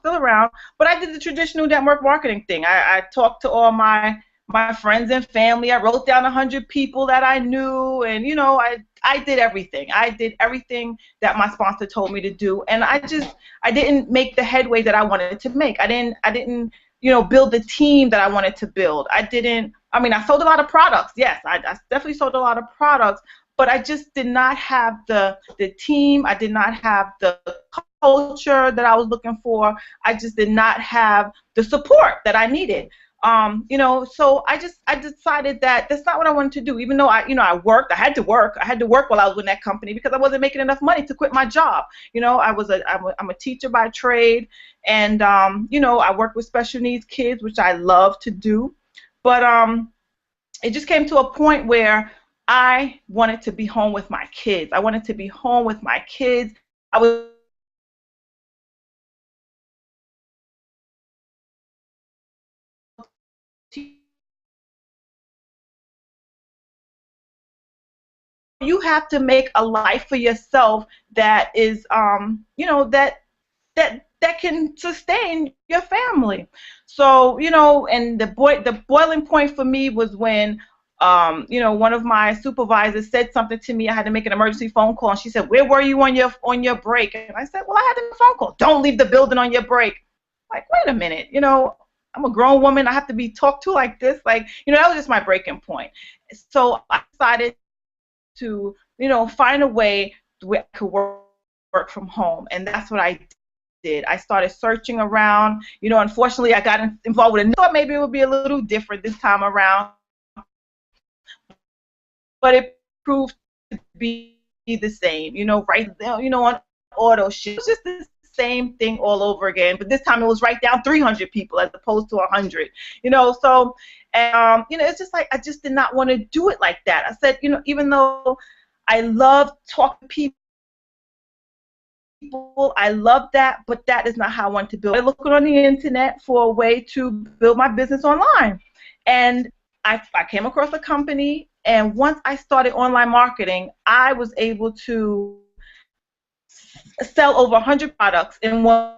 but I did the traditional network marketing thing. I talked to all my friends and family. I wrote down 100 people that I knew, and I did everything. I did everything that my sponsor told me to do, and I didn't make the headway that I wanted to make. I didn't build the team that I wanted to build. I sold a lot of products. Yes, I definitely sold a lot of products, but I just did not have the team. I did not have the culture that I was looking for. I just did not have the support that I needed. So I decided that that's not what I wanted to do. Even though I worked, I had to work while I was in that company because I wasn't making enough money to quit my job. I'm a teacher by trade, and I work with special needs kids, which I love to do. But it just came to a point where I wanted to be home with my kids. I wanted to be home with my kids. I was you have to make a life for yourself that is, you know, that can sustain your family. So, you know, and the boiling point for me was when, you know, one of my supervisors said something to me. I had to make an emergency phone call, and she said, "Where were you on your break?" And I said, "Well, I had a phone call. Don't leave the building on your break." Like, wait a minute, you know, I'm a grown woman. I have to be talked to like this. Like, you know, that was just my breaking point. So I decided to, you know, find a way where I could work from home, and that's what I did. I started searching around. You know, unfortunately, I got involved with thought maybe it would be a little different this time around, but it proved to be the same. You know, right there, you know, on auto ship, it's just the same thing all over again. But this time it was right down 300 people as opposed to 100. You know, so you know, it's just like I just did not want to do it like that. I said, you know, even though I love talking to people, I love that, but that is not how I want to build. I looked on the internet for a way to build my business online, and I came across a company, and once I started online marketing, I was able to sell over 100 products in 1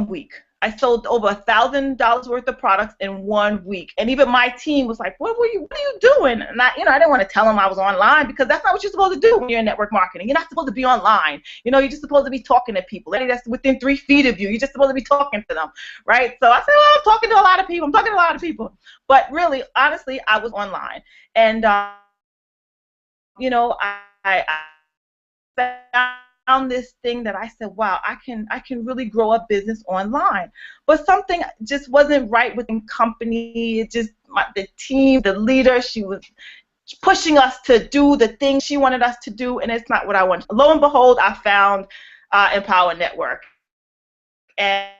week. I sold over $1,000 worth of products in 1 week, and even my team was like, "What are you doing?" And I, you know, I didn't want to tell them I was online because that's not what you're supposed to do when you're in network marketing. You're not supposed to be online. You know, you're just supposed to be talking to people. That's within 3 feet of you. You're just supposed to be talking to them, right? So I said, "Well, I'm talking to a lot of people. I'm talking to a lot of people," but really, honestly, I was online, and you know, I found this thing that I said, wow, I can really grow a business online. But something just wasn't right within company. It just the team, the leader, she was pushing us to do the things she wanted us to do, and it's not what I wanted. Lo and behold, I found Empower Network, and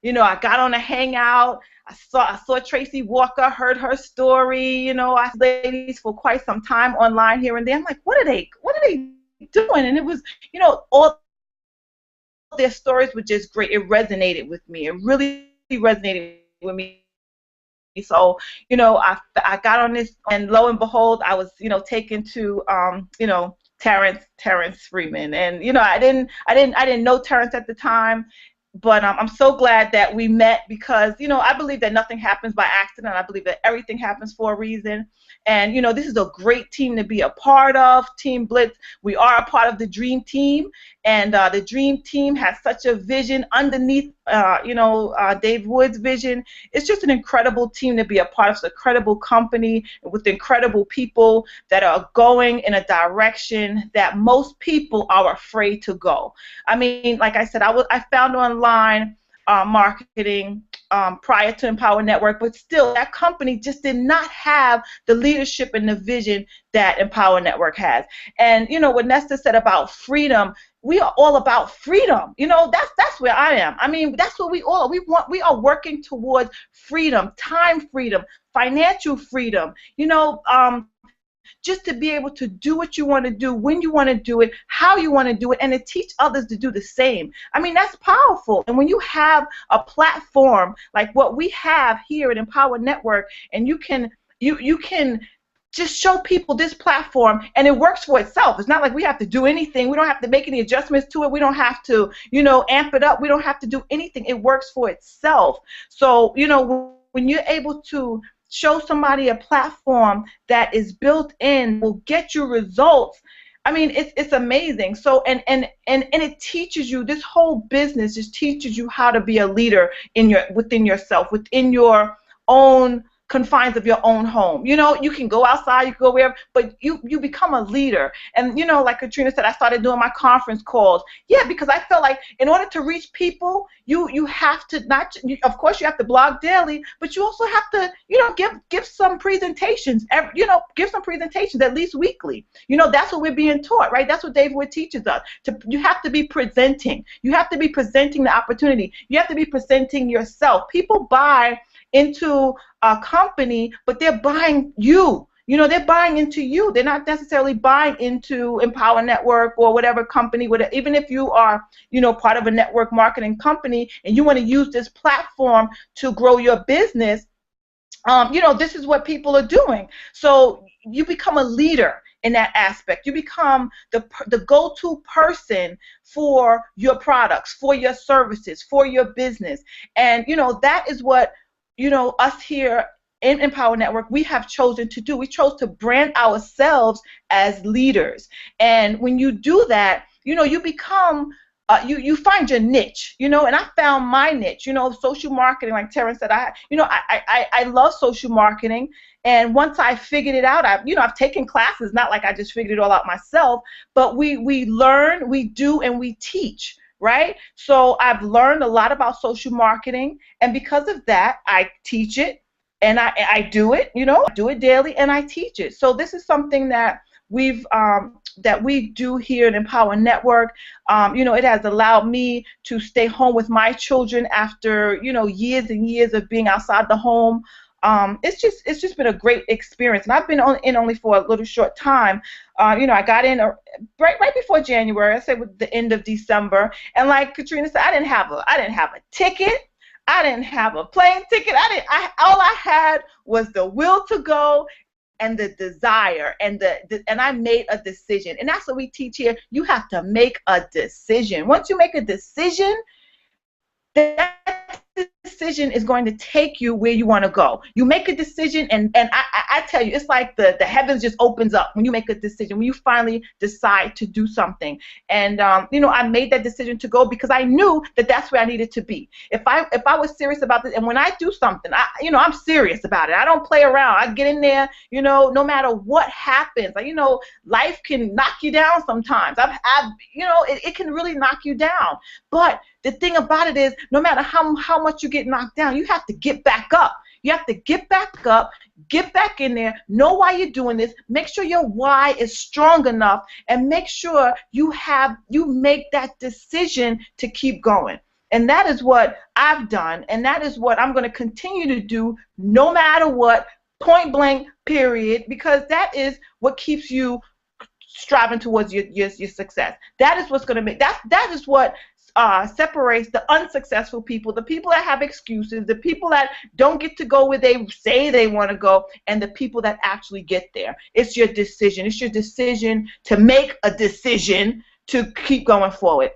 you know, I got on a hangout. I saw Tracy Walker, heard her story. You know, I ladies for quite some time online here and there. I'm like, what are they doing? And it was, you know, all their stories were just great. It resonated with me. It really resonated with me. So, you know, I got on this, and lo and behold, I was, you know, taken to, you know, Terrence Freeman, and you know, I didn't know Terrence at the time. But I'm so glad that we met because, you know, I believe that nothing happens by accident. I believe that everything happens for a reason. And, you know, this is a great team to be a part of, Team Blitz. We are a part of the Dream Team. And the Dream Team has such a vision underneath, you know, Dave Wood's vision. It's just an incredible team to be a part of. It's an incredible company with incredible people that are going in a direction that most people are afraid to go. I mean, like I said, I found online marketing prior to Empower Network, but still that company just did not have the leadership and the vision that Empower Network has. And you know what Nesta said about freedom, we are all about freedom. You know, that's where I am. I mean, that's what we want. We are working towards freedom, time freedom, financial freedom. You know, just to be able to do what you want to do, when you want to do it, how you want to do it, and to teach others to do the same. I mean, that's powerful. And when you have a platform like what we have here at Empower Network, and you can just show people this platform, and it works for itself. It's not like we have to do anything. We don't have to make any adjustments to it. We don't have to, you know, amp it up. We don't have to do anything. It works for itself. So, you know, when you're able to show somebody a platform that is built in, will get you results, I mean, it's amazing. So and it teaches you, this whole business just teaches you how to be a leader within yourself, within your own confines of your own home. You know, you can go outside, you can go wherever, but you become a leader. And you know, like Katrina said, I started doing my conference calls. Yeah, because I felt like in order to reach people, you have to of course you have to blog daily, but you also have to, you know, give some presentations. You know, give some presentations at least weekly. You know, that's what we're being taught, right? That's what Dave Wood teaches us. You have to be presenting. You have to be presenting the opportunity. You have to be presenting yourself. People buy into a company, but they're buying you. You know, they're buying into you. They're not necessarily buying into Empower Network or whatever company. Even if you are, you know, part of a network marketing company and you want to use this platform to grow your business, this is what people are doing. So you become a leader in that aspect. You become the go-to person for your products, for your services, for your business. And, that is what, us here in Empower Network, we have chosen to do. We chose to brand ourselves as leaders. And when you do that, you become you find your niche, and I found my niche, social marketing, like Terrence said. I love social marketing, and once I figured it out, I've taken classes, not like I just figured it all out myself, but we learn, we do, and we teach, right? So I've learned a lot about social marketing, and because of that, I teach it, and I do it, I do it daily, and I teach it. So this is something that we do here at Empower Network. It has allowed me to stay home with my children after years and years of being outside the home. It's just been a great experience, and I've been in only for a little short time. I got in right before January. I said with the end of December, and like Katrina said, I didn't have a ticket. I didn't have a plane ticket. All I had was the will to go and the desire, and I made a decision. And that's what we teach here. You have to make a decision. Once you make a decision, that decision is going to take you where you want to go. You make a decision, and I tell you, it's like the heavens just opens up when you make a decision, when you finally decide to do something. And I made that decision to go because I knew that that's where I needed to be. If I was serious about this, and when I do something, I'm serious about it. I don't play around. I get in there, no matter what happens. Life can knock you down sometimes. It can really knock you down. But the thing about it is, no matter how much you get knocked down, you have to get back up. You have to get back up, get back in there, know why you're doing this, make sure your why is strong enough, and make sure you make that decision to keep going. And that is what I've done, and that is what I'm going to continue to do no matter what, point blank, period, because that is what keeps you striving towards your success. That is what's going to make that is what separates the unsuccessful people, the people that have excuses, the people that don't get to go where they say they want to go, and the people that actually get there. It's your decision. It's your decision to make a decision to keep going forward.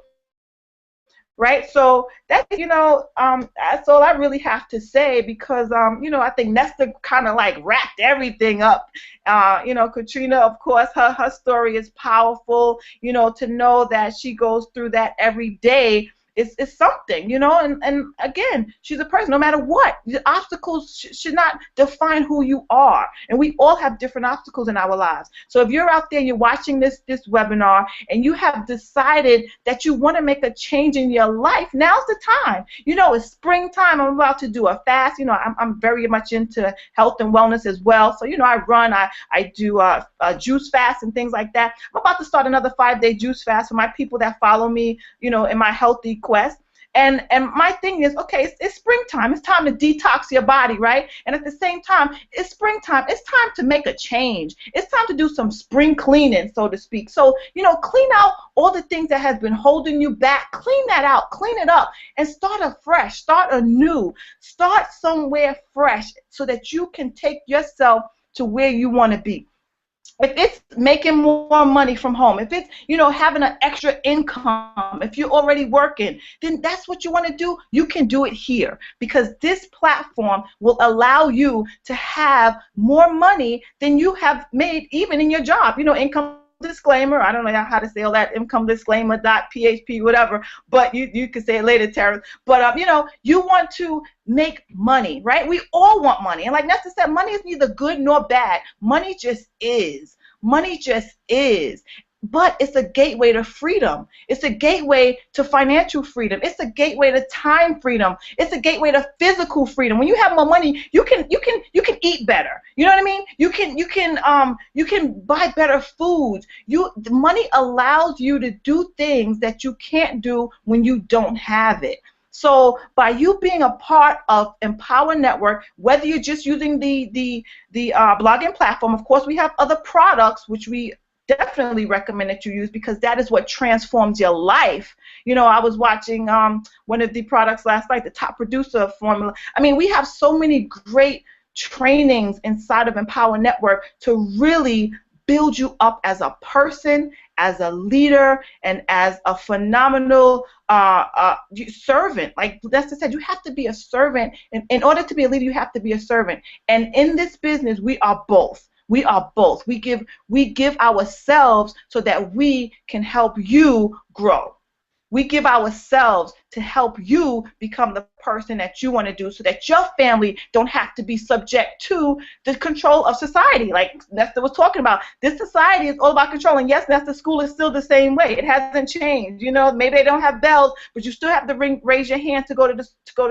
Right? So that's that's all I really have to say, because I think Nesta kind of like wrapped everything up. Katrina, of course, her story is powerful. To know that she goes through that every day is something, and again, she's a person. No matter what, the obstacles should not define who you are, and we all have different obstacles in our lives. So if you're out there, you're watching this webinar, and you have decided that you want to make a change in your life, now's the time. It's springtime. I'm about to do a fast. I'm very much into health and wellness as well. So I run, I do a juice fast and things like that. I'm about to start another 5-day juice fast for my people that follow me, in my healthy quest. And my thing is, okay, it's springtime. It's time to detox your body, right? And at the same time, it's springtime. It's time to make a change. It's time to do some spring cleaning, so to speak. So, clean out all the things that has been holding you back. Clean that out. Clean it up. And start afresh. Start anew. Start somewhere fresh so that you can take yourself to where you want to be. If it's making more money from home, if it's, having an extra income, if you're already working, then that's what you want to do. You can do it here, because this platform will allow you to have more money than you have made even in your job. Income disclaimer, I don't know how to say all that, income disclaimer .php, whatever, but you can say it later, Terrence. But you want to make money, right? We all want money, and like Nesta said, money is neither good nor bad. Money just is. Money just is. But it's a gateway to freedom. It's a gateway to financial freedom. It's a gateway to time freedom. It's a gateway to physical freedom. When you have more money, you can eat better. You know what I mean? You can buy better foods. The money allows you to do things that you can't do when you don't have it. So by you being a part of Empower Network, whether you're just using the blogging platform, of course we have other products which we definitely recommend that you use, because that is what transforms your life. I was watching one of the products last night, the Top Producer formula. I mean, we have so many great trainings inside of Empower Network to really build you up as a person, as a leader, and as a phenomenal servant. Like Lester said, you have to be a servant. In order to be a leader, you have to be a servant. And in this business, we are both. We are both. We give ourselves so that we can help you grow. We give ourselves to help you become the person that you want to do so that your family don't have to be subject to the control of society. Like Nesta was talking about, this society is all about control. And yes, Nesta, school is still the same way. It hasn't changed. You know, maybe they don't have bells, but you still have to raise your hand to go to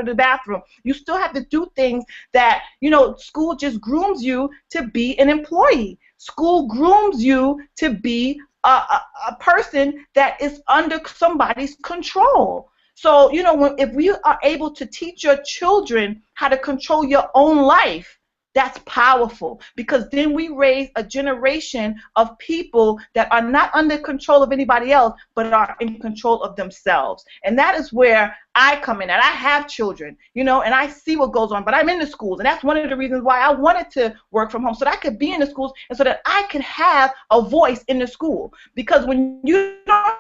the bathroom. You still have to do things that, you know, school just grooms you to be an employee. School grooms you to be a person that is under somebody's control. So, you know, if we are able to teach your children how to control your own life, that's powerful, because then we raise a generation of people that are not under control of anybody else, but are in control of themselves. And that is where I come in. And I have children, you know, and I see what goes on, but I'm in the schools. And that's one of the reasons why I wanted to work from home, so that I could be in the schools and so that I could have a voice in the school. Because when you don't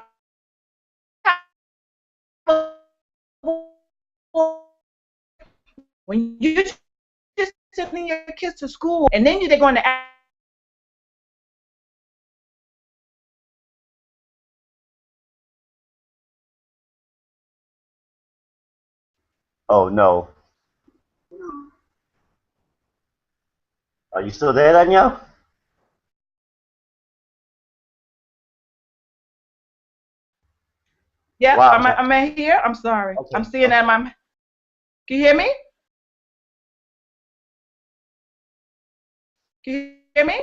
have a, when you just sending your kids to school and then they're going to act. Oh no. Are you still there, Danielle? Yeah, Wow. am I here? I'm sorry. Okay. I'm seeing that can you hear me? Can you hear me?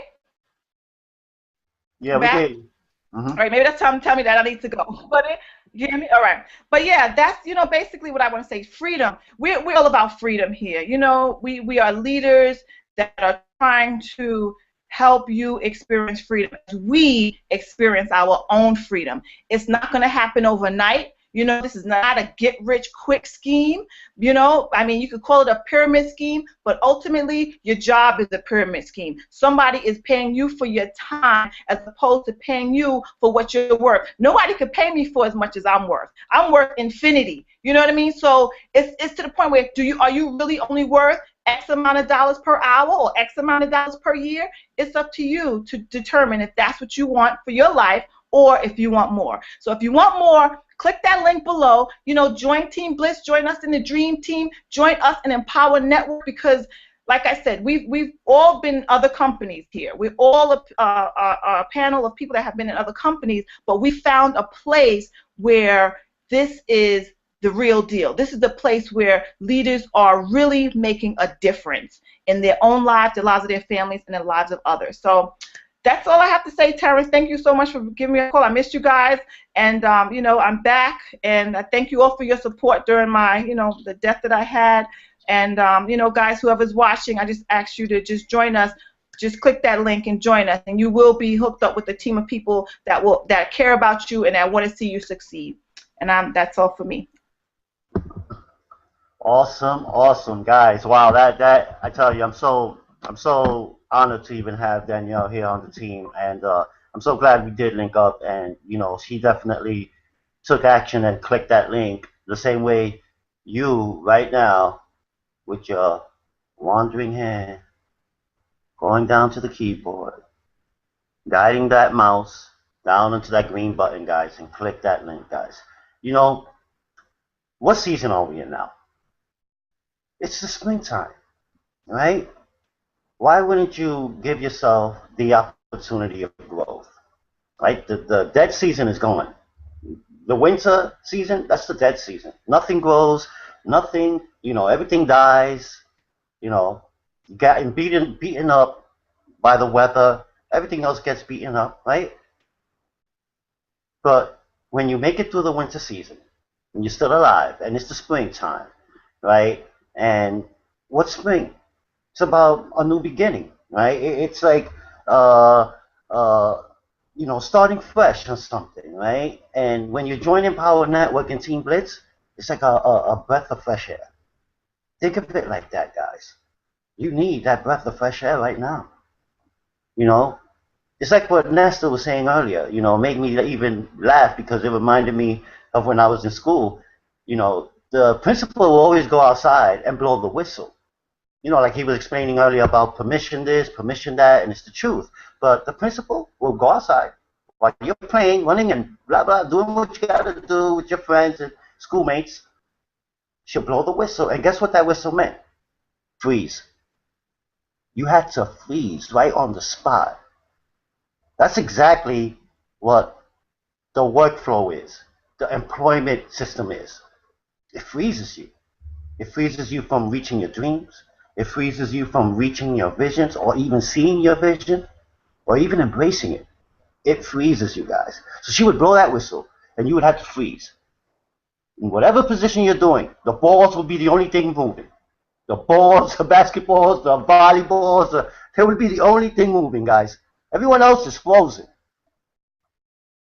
Yeah, we Back? can. All right, maybe that's time to tell me that I need to go. But you hear me? All right. But yeah, that's, you know, basically what I want to say. Freedom. We're all about freedom here. You know, we are leaders that are trying to help you experience freedom as we experience our own freedom. It's not going to happen overnight. You know, this is not a get-rich-quick scheme. You know, I mean, you could call it a pyramid scheme, but ultimately, your job is a pyramid scheme. Somebody is paying you for your time as opposed to paying you for what you're worth. Nobody could pay me for as much as I'm worth. I'm worth infinity. You know what I mean? So it's to the point where are you really only worth X amount of dollars per hour or X amount of dollars per year? It's up to you to determine if that's what you want for your life or if you want more. So if you want more, click that link below. You know, join Team Blitz, join us in the Dream Team, join us in Empower Network, because, like I said, we've all been in other companies here. We're all a panel of people that have been in other companies, but we found a place where this is the real deal. This is the place where leaders are really making a difference in their own lives, the lives of their families, and the lives of others. So that's all I have to say, Terrence. Thank you so much for giving me a call. I missed you guys, and you know, I'm back, and I thank you all for your support during my, you know, the death that I had. And you know, guys, whoever's watching, I just ask you to just join us. Just click that link and join us, and you will be hooked up with a team of people that care about you and that want to see you succeed. And that's all for me. Awesome, guys. Wow, that I tell you, I'm so honored to even have Danielle here on the team, and I'm so glad we did link up. And you know, she definitely took action and clicked that link the same way you right now, with your wandering hand, going down to the keyboard, guiding that mouse down into that green button, guys, and click that link, guys. You know, what season are we in now? It's the springtime, right? Why wouldn't you give yourself the opportunity of growth, right? The dead season is gone. The winter season, that's the dead season. Nothing grows, nothing, you know, everything dies, you know, getting beaten up by the weather, everything else gets beaten up, right? But when you make it through the winter season, and you're still alive, and it's the springtime, right? And what's spring? It's about a new beginning, right? It's like, you know, starting fresh on something, right? And when you join Empower Network and Team Blitz, it's like a breath of fresh air. Think of it like that, guys. You need that breath of fresh air right now. You know, it's like what Nestor was saying earlier. You know, made me even laugh because it reminded me of when I was in school. You know, the principal will always go outside and blow the whistle. You know, like he was explaining earlier about permission this, permission that, and it's the truth. But the principal will go outside while you're playing, running, and blah blah, doing what you got to do with your friends and schoolmates. She'll blow the whistle, and guess what that whistle meant? Freeze. You had to freeze right on the spot. That's exactly what the workflow is, the employment system is. It freezes you. It freezes you from reaching your dreams. It freezes you from reaching your visions or even seeing your vision or even embracing it. It freezes you guys. So she would blow that whistle and you would have to freeze. In whatever position you're doing, the balls would be the only thing moving. The balls, the basketballs, the volleyballs, they would be the only thing moving, guys. Everyone else is frozen.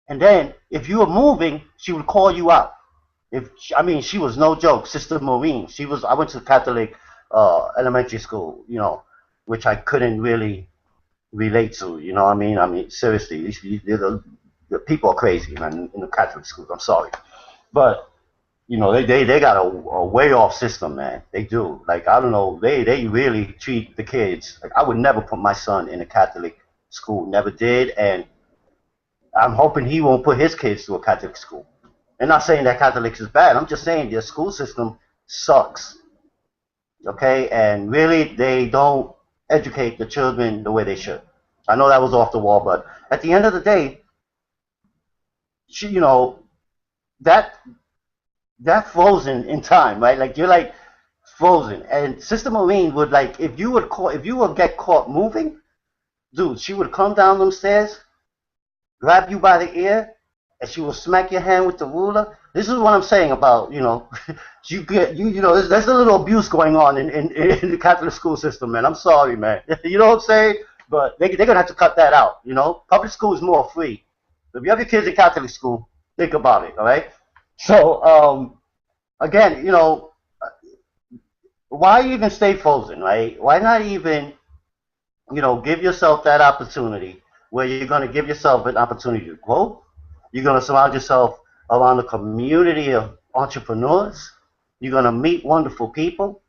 And then, if you were moving, she would call you out. She was no joke, Sister Maureen. I went to Catholic elementary school, you know, which I couldn't really relate to, you know what I mean? I mean, seriously, the people are crazy, man, in the Catholic schools. I'm sorry. But you know, they got a way off system, man. They do. Like, I don't know, they really treat the kids. Like, I would never put my son in a Catholic school. Never did. And I'm hoping he won't put his kids to a Catholic school. I'm not saying that Catholics is bad. I'm just saying their school system sucks. Okay? And really, they don't educate the children the way they should. I know that was off the wall, but at the end of the day, you know, that frozen in time, right? Like you're like frozen. And Sister Maureen would like if you would get caught moving, dude, she would come down them stairs, grab you by the ear, and she will smack your hand with the ruler. This is what I'm saying about, you know, there's a little abuse going on in the Catholic school system, man. I'm sorry, man. You know what I'm saying? But they're gonna have to cut that out, you know? Public school is more free. If you have your kids in Catholic school, think about it, all right? So, again, you know, why even stay frozen, right? Why not even, you know, give yourself that opportunity where you're going to give yourself an opportunity to grow. You're going to surround yourself around a community of entrepreneurs. You're going to meet wonderful people.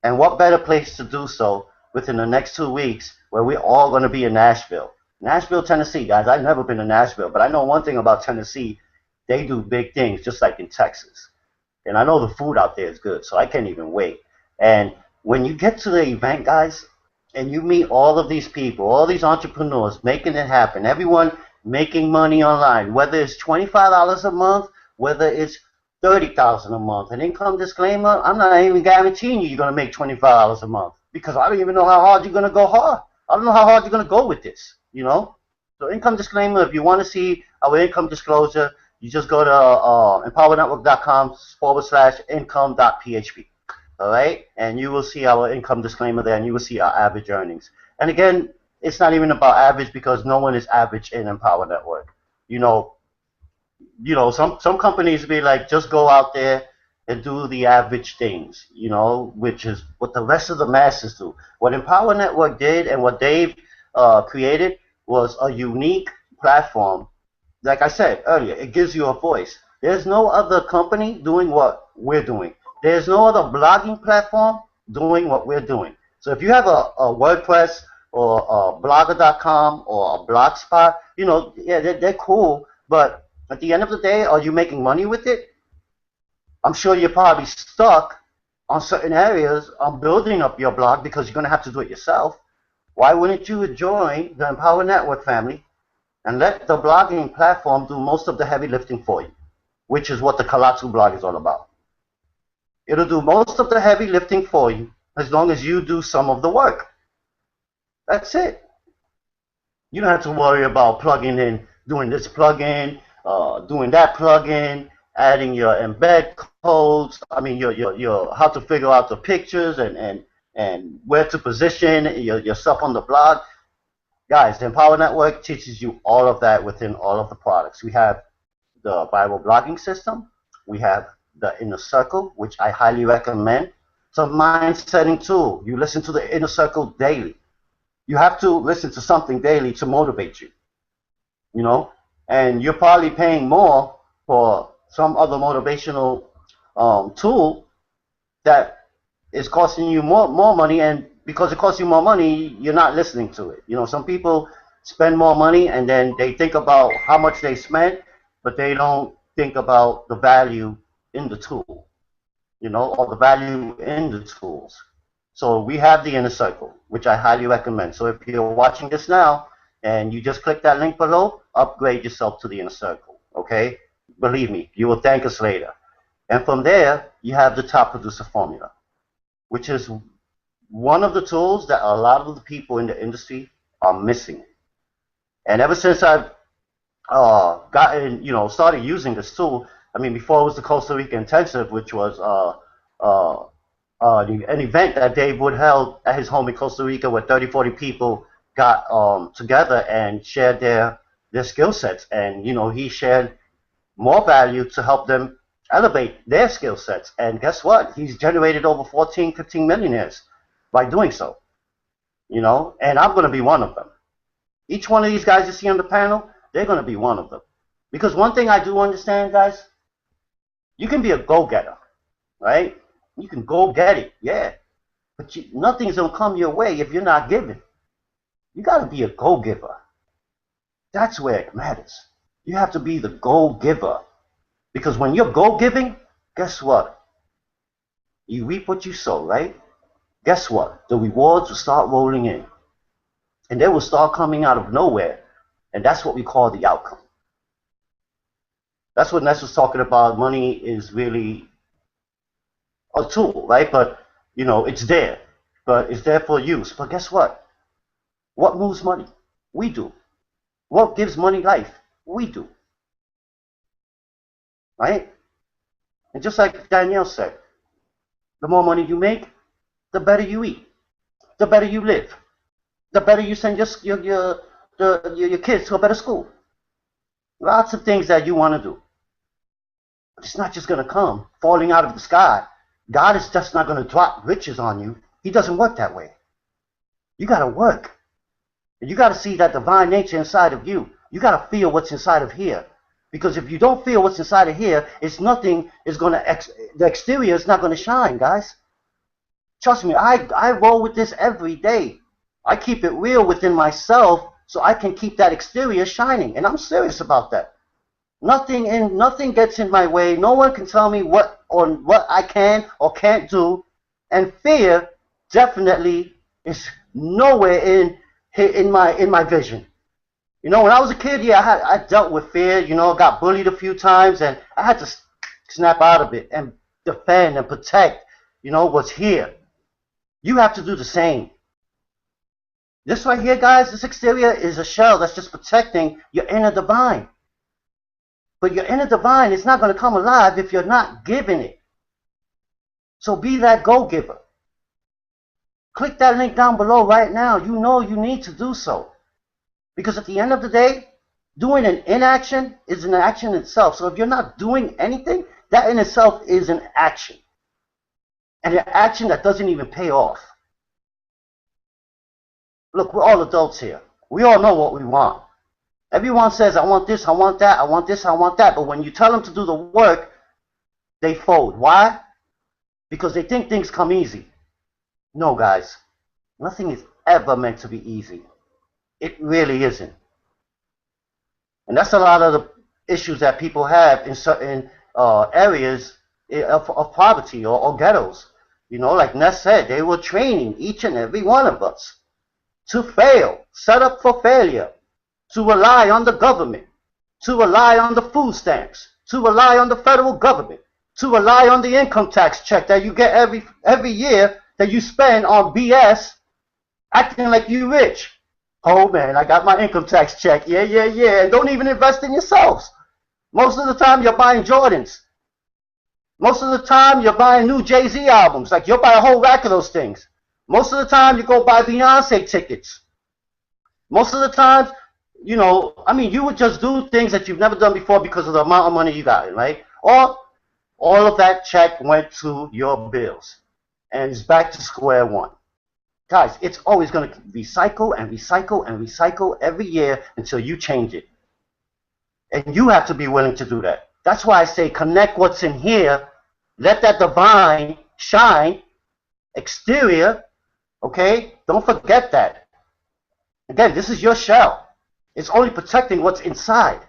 And what better place to do so within the next 2 weeks where we're all going to be in Nashville. Nashville, Tennessee, guys. I've never been to Nashville, but I know one thing about Tennessee. They do big things just like in Texas. And I know the food out there is good, so I can't even wait. And when you get to the event, guys, and you meet all of these people, all these entrepreneurs making it happen, everyone making money online, whether it's $25 a month, whether it's $30,000 a month. An income disclaimer, I'm not even guaranteeing you're going to make $25 a month because I don't even know how hard you're going to go hard. I don't know how hard you're going to go with this, you know? So income disclaimer, if you want to see our income disclosure, you just go to empowernetwork.com/income.php. All right? And you will see our income disclaimer there, and you will see our average earnings. And again, it's not even about average because no one is average in Empower Network. You know, some companies be like, just go out there and do the average things, you know, which is what the rest of the masses do. What Empower Network did and what Dave created was a unique platform. Like I said earlier, it gives you a voice. There's no other company doing what we're doing. There's no other blogging platform doing what we're doing. So if you have a WordPress or a blogger.com or a blogspot, you know, yeah, they're cool. But at the end of the day, are you making money with it? I'm sure you're probably stuck on certain areas on building up your blog because you're going to have to do it yourself. Why wouldn't you join the Empower Network family and let the blogging platform do most of the heavy lifting for you, which is what the Kalatsu blog is all about. It'll do most of the heavy lifting for you as long as you do some of the work. That's it. You don't have to worry about plugging in, doing this plugin, doing that plugin, adding your embed codes. I mean, your how to figure out the pictures and where to position your stuff on the blog. Guys, the Empower Network teaches you all of that within all of the products. We have the Bible blogging system. We have the Inner Circle, which I highly recommend. It's a mind setting tool. You listen to the inner circle daily. You have to listen to something daily to motivate you, you know? And you're probably paying more for some other motivational tool that is costing you more money, and because it costs you more money, you're not listening to it. You know, some people spend more money and then they think about how much they spent, but they don't think about the value in the tool, you know, or the value in the tools. So we have the inner circle, which I highly recommend. So if you're watching this now and you just click that link below, upgrade yourself to the inner circle, okay? Believe me, you will thank us later. And from there, you have the top producer formula, which is one of the tools that a lot of the people in the industry are missing. And ever since I've started using this tool, I mean, before it was the Costa Rica Intensive, which was an event that Dave Wood held at his home in Costa Rica where 30, 40 people got together and shared their skill sets. And, you know, he shared more value to help them elevate their skill sets. And guess what? He's generated over 14, 15 millionaires by doing so, you know, and I'm going to be one of them. Each one of these guys you see on the panel, they're going to be one of them. Because one thing I do understand, guys, you can be a go-getter, right? You can go get it, yeah. But nothing's going to come your way if you're not giving. You got to be a go-giver. That's where it matters. You have to be the go-giver. Because when you're go-giving, guess what? You reap what you sow, right? Guess what? The rewards will start rolling in. And they will start coming out of nowhere. And that's what we call the outcome. That's what Ness was talking about. Money is really a tool, right? But, you know, it's there. But it's there for use. But guess what? What moves money? We do. What gives money life? We do. Right? And just like Danielle said, the more money you make, the better you eat, the better you live, the better you send your kids to a better school. Lots of things that you want to do. But it's not just going to come falling out of the sky. God is just not going to drop riches on you. He doesn't work that way. You got to work. And you got to see that divine nature inside of you. You got to feel what's inside of here. Because if you don't feel what's inside of here, the exterior is not going to shine, guys. Trust me, I roll with this every day. I keep it real within myself so I can keep that exterior shining. And I'm serious about that. Nothing gets in my way. No one can tell me what I can or can't do. And fear definitely is nowhere in my vision. You know, when I was a kid, yeah, I dealt with fear. You know, got bullied a few times, and I had to snap out of it and defend and protect, you know, what's here. You have to do the same. This right here, guys, this exterior is a shell that's just protecting your inner divine. But your inner divine is not going to come alive if you're not giving it. So be that go-giver. Click that link down below right now. You know you need to do so. Because at the end of the day, doing an inaction is an action itself. So if you're not doing anything, that in itself is an action. And an action that doesn't even pay off. Look, we're all adults here. We all know what we want. Everyone says, I want this, I want that, I want this, I want that. But when you tell them to do the work, they fold. Why? Because they think things come easy. No, guys. Nothing is ever meant to be easy. It really isn't. And that's a lot of the issues that people have in certain areas of poverty or ghettos. You know, like Ness said, they were training each and every one of us to fail, set up for failure, to rely on the government, to rely on the food stamps, to rely on the federal government, to rely on the income tax check that you get every year that you spend on BS, acting like you rich. Oh man, I got my income tax check. Yeah. And don't even invest in yourselves. Most of the time you're buying Jordans. Most of the time you're buying new Jay-Z albums. Like you'll buy a whole rack of those things. Most of the time you go buy Beyonce tickets. Most of the time, you know, I mean, you would just do things that you've never done before because of the amount of money you got, right? Or all of that check went to your bills. and it's back to square one. Guys, it's always going to recycle and recycle and recycle every year until you change it. And you have to be willing to do that. That's why I say connect what's in here. Let that divine shine. Exterior, okay? Don't forget that. Again, this is your shell. It's only protecting what's inside.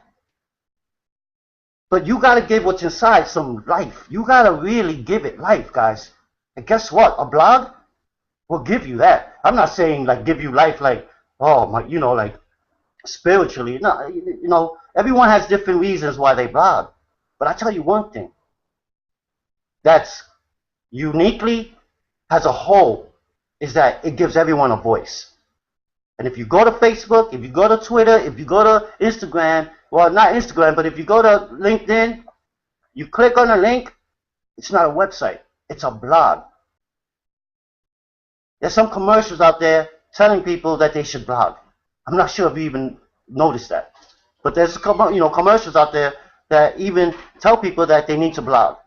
But you got to give what's inside some life. You got to really give it life, guys. And guess what? A blog will give you that. I'm not saying like give you life like, oh my, you know, like spiritually. No, you know, everyone has different reasons why they blog. But I tell you one thing. That's uniquely as a whole is that it gives everyone a voice. And if you go to Facebook, if you go to Twitter, if you go to Instagram, well, not Instagram, but if you go to LinkedIn, you click on a link, it's not a website, it's a blog. There's some commercials out there telling people that they should blog. I'm not sure if you even noticed that. But there's commercials out there that even tell people that they need to blog.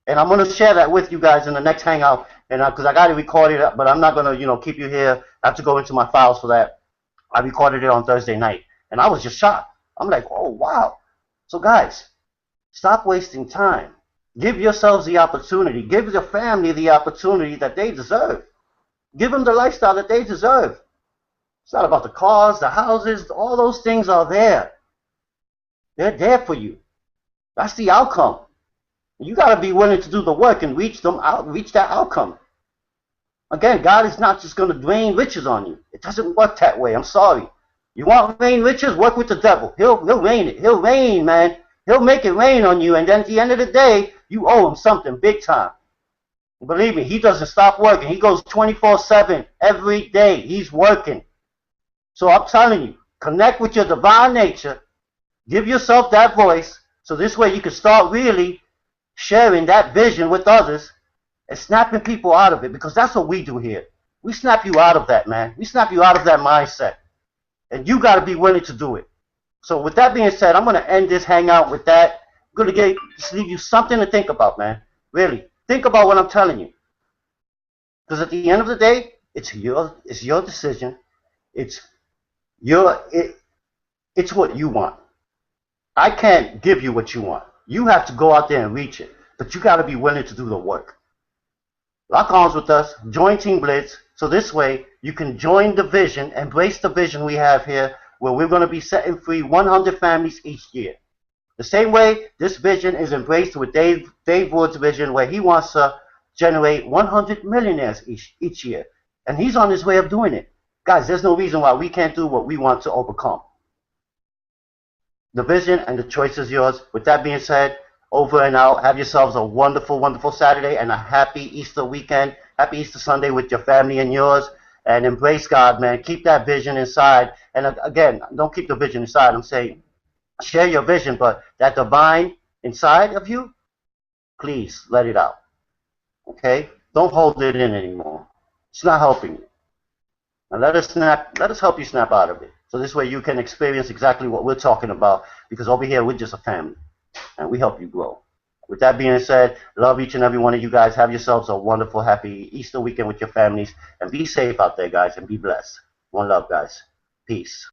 And I'm going to share that with you guys in the next hangout, and because I got it recorded, but I'm not going to, keep you here. I have to go into my files for that. I recorded it on Thursday night, and I was just shocked. I'm like, oh, wow. So, guys, stop wasting time. Give yourselves the opportunity. Give your family the opportunity that they deserve. Give them the lifestyle that they deserve. It's not about the cars, the houses. All those things are there. They're there for you. That's the outcome. You got to be willing to do the work and reach that outcome. Again, God is not just going to rain riches on you. It doesn't work that way. I'm sorry. You want rain riches? Work with the devil. He'll rain it. He'll rain, man. He'll make it rain on you. And then at the end of the day, you owe him something big time. Believe me, he doesn't stop working. He goes 24/7 every day. He's working. So I'm telling you, connect with your divine nature. Give yourself that voice. So this way you can start really sharing that vision with others and snapping people out of it, because that's what we do here. We snap you out of that, man. We snap you out of that mindset. And you got to be willing to do it. So with that being said, I'm going to end this hangout with that. I'm going to just leave you something to think about, man. Really. Think about what I'm telling you. Because at the end of the day, it's your decision. It's what you want. I can't give you what you want. You have to go out there and reach it. But you got to be willing to do the work. Lock arms with us. Join Team Blitz. So this way, you can join the vision, embrace the vision we have here, where we're going to be setting free 100 families each year. The same way this vision is embraced with Dave Wood's vision, where he wants to generate 100 millionaires each year. And he's on his way of doing it. Guys, there's no reason why we can't do what we want to overcome. The vision and the choice is yours. With that being said, over and out. Have yourselves a wonderful, wonderful Saturday and a happy Easter weekend. Happy Easter Sunday with your family and yours. And embrace God, man. Keep that vision inside. And again, don't keep the vision inside. I'm saying share your vision, but that divine inside of you, please let it out. Okay? Don't hold it in anymore. It's not helping you. Now let us help you snap out of it. So this way you can experience exactly what we're talking about, because over here we're just a family and we help you grow. With that being said, love each and every one of you guys. Have yourselves a wonderful, happy Easter weekend with your families, and be safe out there, guys, and be blessed. One love, guys. Peace.